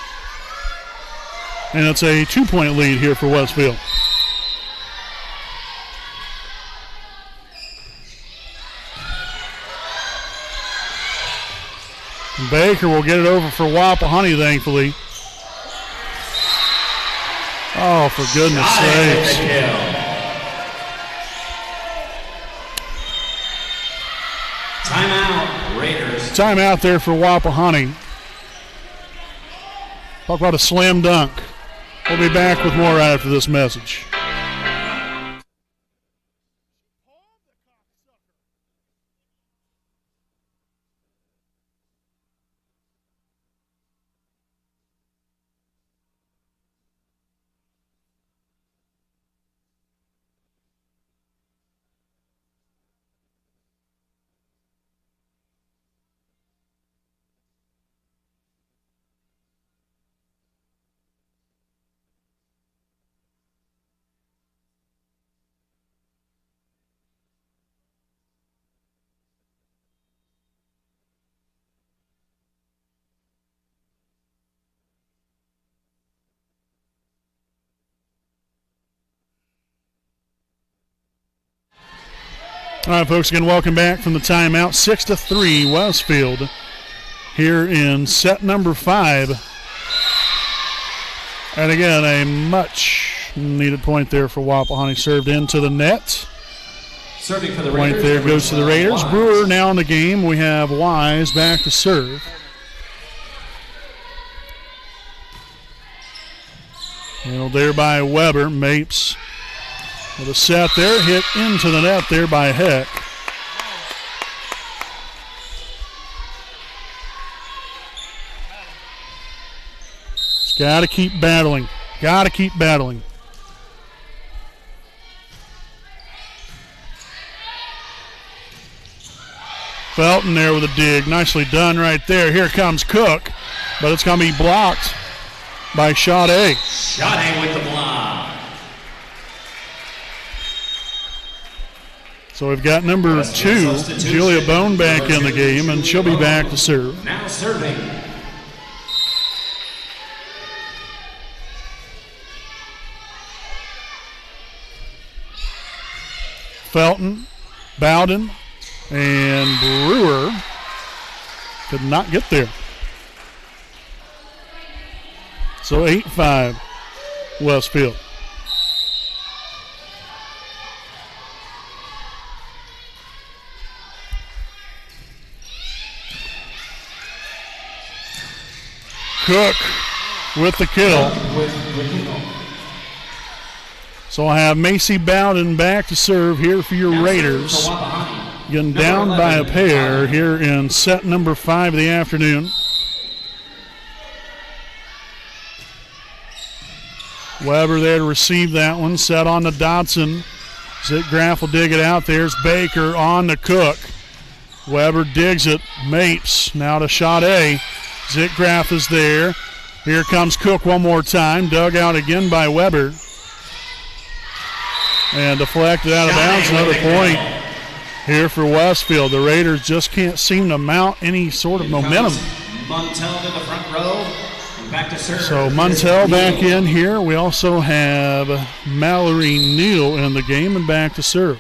And it's a 2-point lead here for Westfield. And Baker will get it over for Wapahani, thankfully. Oh, for goodness Johnny with sakes. the kill. Timeout, Raiders. Timeout there for Wapahani. Talk about a slam dunk. We'll be back with more right after this message. All right, folks, again, welcome back from the timeout. 6-3 Westfield here in set number 5. And again, a much needed point there for Wapahani. Served into the net. Serving for the Point Raiders. there goes to the Raiders. Wise. Brewer now in the game. We have Wise back to serve. Handled there by Weber. Mapes with a set there. Hit into the net there by Heck. Just got to keep battling. Got to keep battling. Felton there with a dig. Nicely done right there. Here comes Cook, but it's going to be blocked by Sade. Sade with the block. So we've got number 2, Julia Bone, back in the game, and she'll be back to serve. Now serving. Felton, Bowden, and Brewer could not get there. So 8-5 Westfield. Cook with the kill. So I have Macy Bowden back to serve here for your Raiders. Getting down by a pair here in set number 5 of the afternoon. Weber there to receive that one. Set on to Dotson. Zitgraff will dig it out. There's Baker on to Cook. Weber digs it. Mapes now to Sade. Zitgraff is there. Here comes Cook one more time. Dug out again by Weber. And deflected out of bounds. Another point here for Westfield. The Raiders just can't seem to mount any sort of momentum. Montel to the front row. Back to serve. So Montel back in here. We also have Mallory Neal in the game and back to serve.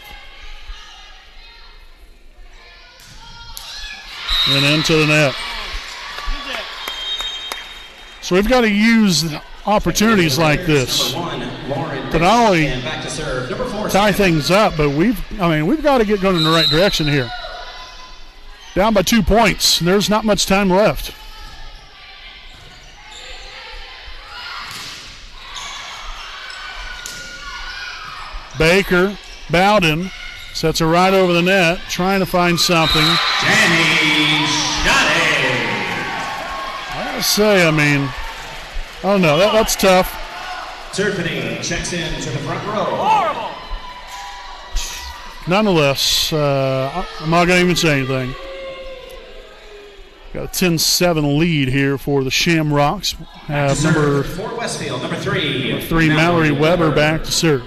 And into the net. So we've got to use opportunities like this to not only tie things up, but we've got to get going in the right direction here. Down by 2 points. There's not much time left. Baker, Bowden sets her right over the net, trying to find something. Danny Sade. I gotta say, I don't know, that's tough. Tiffany checks in to the front row. Nonetheless, I'm not going to even say anything. Got a 10-7 lead here for the Shamrocks. Have number for Westfield, number 3. 3, Mallory Weber back to serve.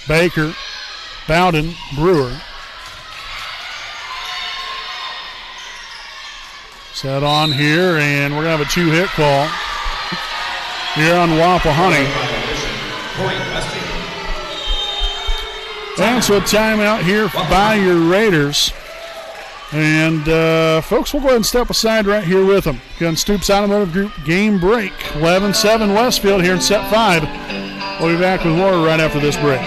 Baker, Bowden, Brewer. Set on here, and we're going to have a 2-hit call here on Wapahani. And so a timeout here by your Raiders. And folks, we'll go ahead and step aside right here with them. Again, Stoops Automotive Group game break. 11-7 Westfield here in set 5. We'll be back with more right after this break.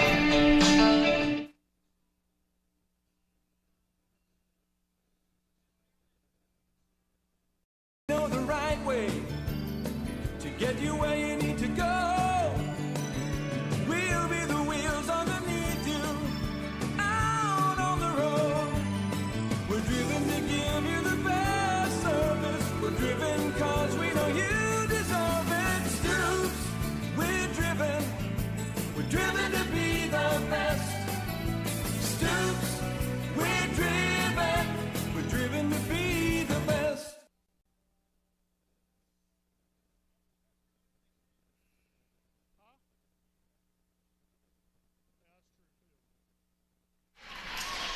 Know the right way to get you where you need to go. We'll be the wheels underneath you out on the road. We're driven to give you the best service. We're driven cause we know you deserve it. Stoops, we're driven to be the best. Stoops, we're driven to be the best.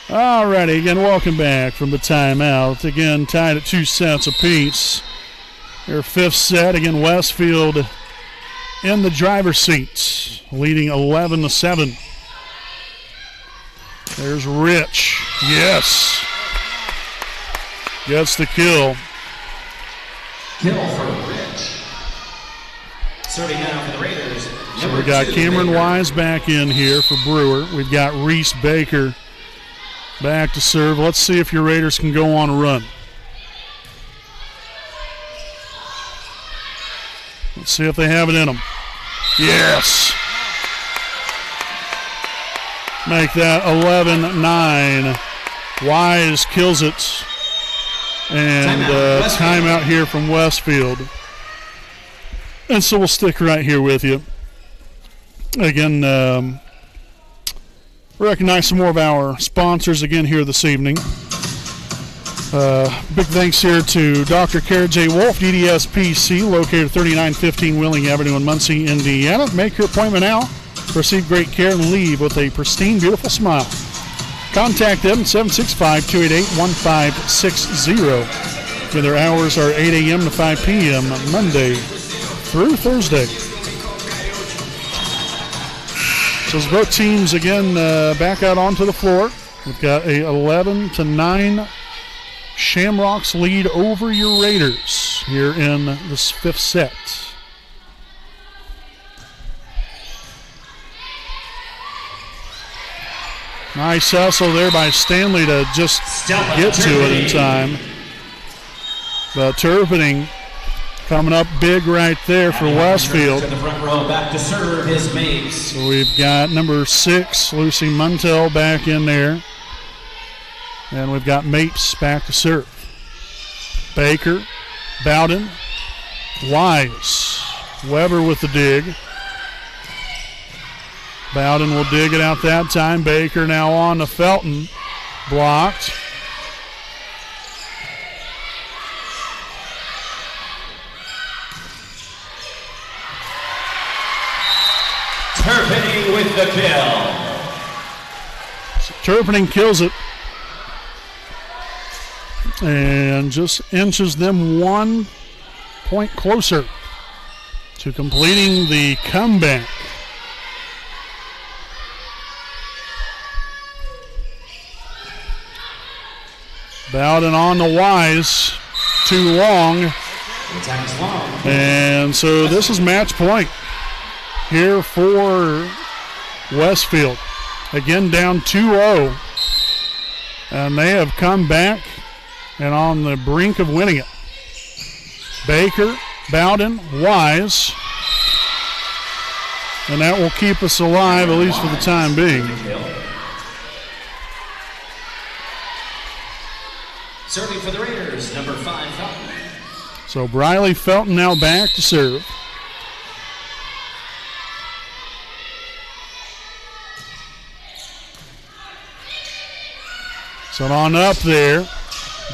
All righty, again, welcome back from the timeout. Again, tied at 2 sets apiece. Their fifth set. Again, Westfield in the driver's seat, leading 11-7. There's Rich. Yes. Gets the kill. Kill for Rich. Serving now for the Raiders. So we got Cameron Wise back in here for Brewer. We've got Reese Baker back to serve. Let's see if your Raiders can go on a run. Let's see if they have it in them. Yes. Make that 11-9. Wise kills it. And timeout here from Westfield. And so we'll stick right here with you. Again, recognize some more of our sponsors again here this evening. Big thanks here to Dr. Kara J. Wolf, DDS PC, located 3915 Wheeling Avenue in Muncie, Indiana. Make your appointment now. Receive great care and leave with a pristine, beautiful smile. Contact them at 765-288-1560. And their hours are 8 a.m. to 5 p.m. Monday through Thursday. So as both teams again back out onto the floor, we've got a 11-9 Shamrocks lead over your Raiders here in this fifth set. Nice hustle there by Stanley to just get to it in time. But Turpinning coming up big right there for Westfield. To the front row, back to serve his mates. So we've got number 6, Lucy Muntel, back in there. And we've got Mapes back to serve. Baker, Bowden, Wise, Weber with the dig. Bowden will dig it out that time. Baker now on to Felton. Blocked. Turpinning with the kill. So Turpinning kills it. And just inches them 1 point closer to completing the comeback. Bowden on the Wise. Too long. And so this is match point here for Westfield. Again down 2-0. And they have come back and on the brink of winning it. Baker, Bowden, Wise. And that will keep us alive, at least for the time being. Serving for the Raiders, number 5, Felton. So Briley Felton now back to serve. So on up there.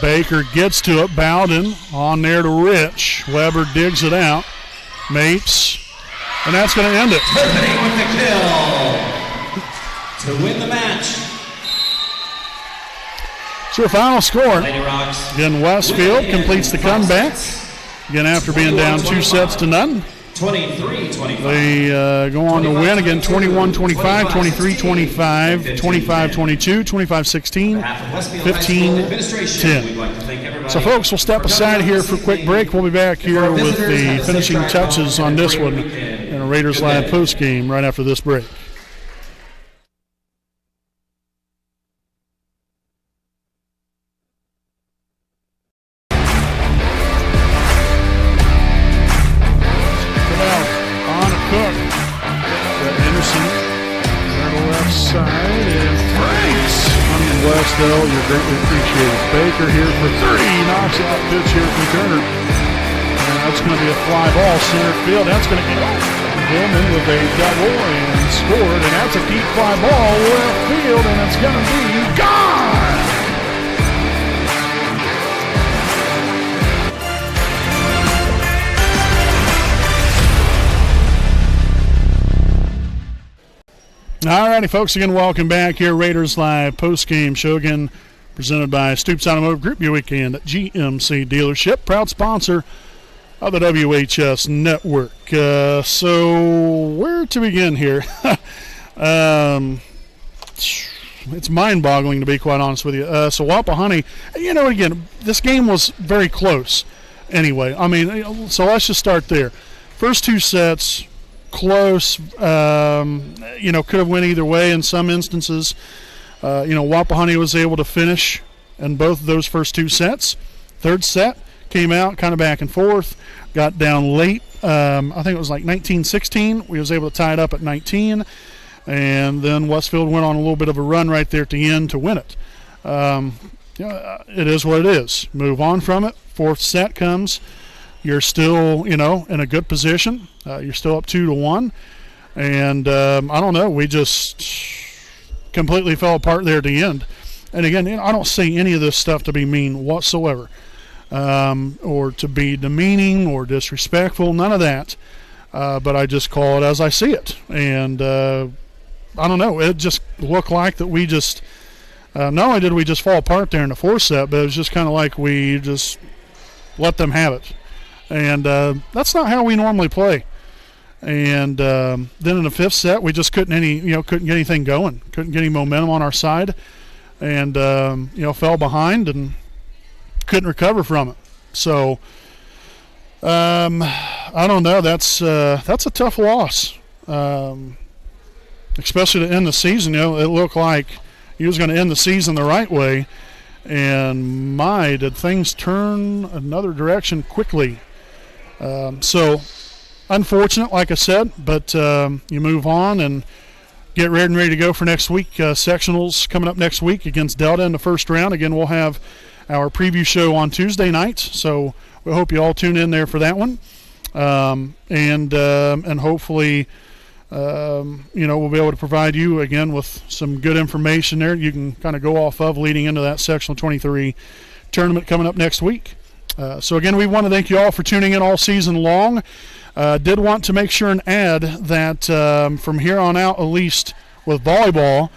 Baker gets to it. Bowden on there to Rich. Weber digs it out. Mapes. And that's going to end it. Turpinning with the kill to win the match. So our final score. Lady Rocks. Again, Westfield completes the comeback. Again, after being down 2-0. 23-25. They go on to win again 21-25, 23-25, 25-22, 25-16, 15-10. So folks, we'll step aside here for a quick break. We'll be back here with the finishing touches on this one in a Raiders Live postgame right after this break. You're greatly appreciated. Baker here for 3, knocks out pitch here from Turner. And that's going to be a fly ball center field. That's going to get Gilman with a double and scored. And that's a deep fly ball left field, and it's going to be gone. All righty, folks, again, welcome back here. Raiders Live post-game show, again, presented by Stoops Automotive Group, your weekend GMC dealership. Proud sponsor of the WHS Network. So where to begin here? It's mind-boggling, to be quite honest with you. So Wapahani, again, this game was very close anyway. I mean, so let's just start there. First two sets, close, could have went either way in some instances. Wapahani was able to finish in both of those first two sets. Third set came out kind of back and forth, got down late. I think it was like 19-16. We was able to tie it up at 19. And then Westfield went on a little bit of a run right there at the end to win it. It is what it is. Move on from it. Fourth set comes. You're still, in a good position. You're still up 2-1. And I don't know. We just completely fell apart there at the end. And again, I don't see any of this stuff to be mean whatsoever, or to be demeaning or disrespectful. None of that. But I just call it as I see it. And I don't know. It just looked like that we just not only did we just fall apart there in the fourth set, but it was just kind of like we just let them have it. And that's not how we normally play. And then in the fifth set, we just couldn't get anything going. Couldn't get any momentum on our side. And, fell behind and couldn't recover from it. So, I don't know. That's a tough loss, especially to end the season. It looked like he was going to end the season the right way, and did things turn another direction quickly. So unfortunate, like I said, but you move on and get ready to go for next week. Sectionals coming up next week against Delta in the first round. Again, we'll have our preview show on Tuesday night, so we hope you all tune in there for that one. And hopefully, we'll be able to provide you again with some good information there you can kind of go off of leading into that Sectional 23 tournament coming up next week. So again, we want to thank you all for tuning in all season long. Did want to make sure and add that from here on out, at least with volleyball,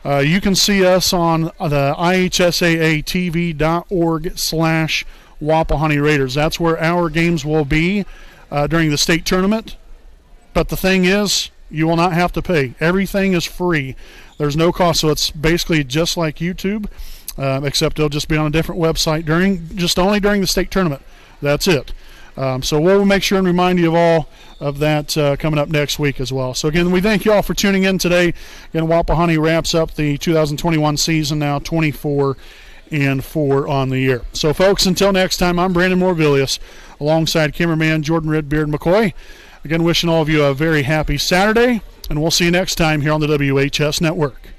you can see us on the ihsaatv.org/Wapahani Raiders. That's where our games will be during the state tournament. But the thing is, you will not have to pay. Everything is free. There's no cost, so it's basically just like YouTube, except it'll just be on a different website only during the state tournament. That's it. So we'll make sure and remind you of all of that coming up next week as well. So again, we thank you all for tuning in today. Again, Wapahani wraps up the 2021 season now 24-4 on the year. So folks, until next time, I'm Brandon Morvillius alongside cameraman Jordan Redbeard McCoy. Again, wishing all of you a very happy Saturday, and we'll see you next time here on the WHS Network.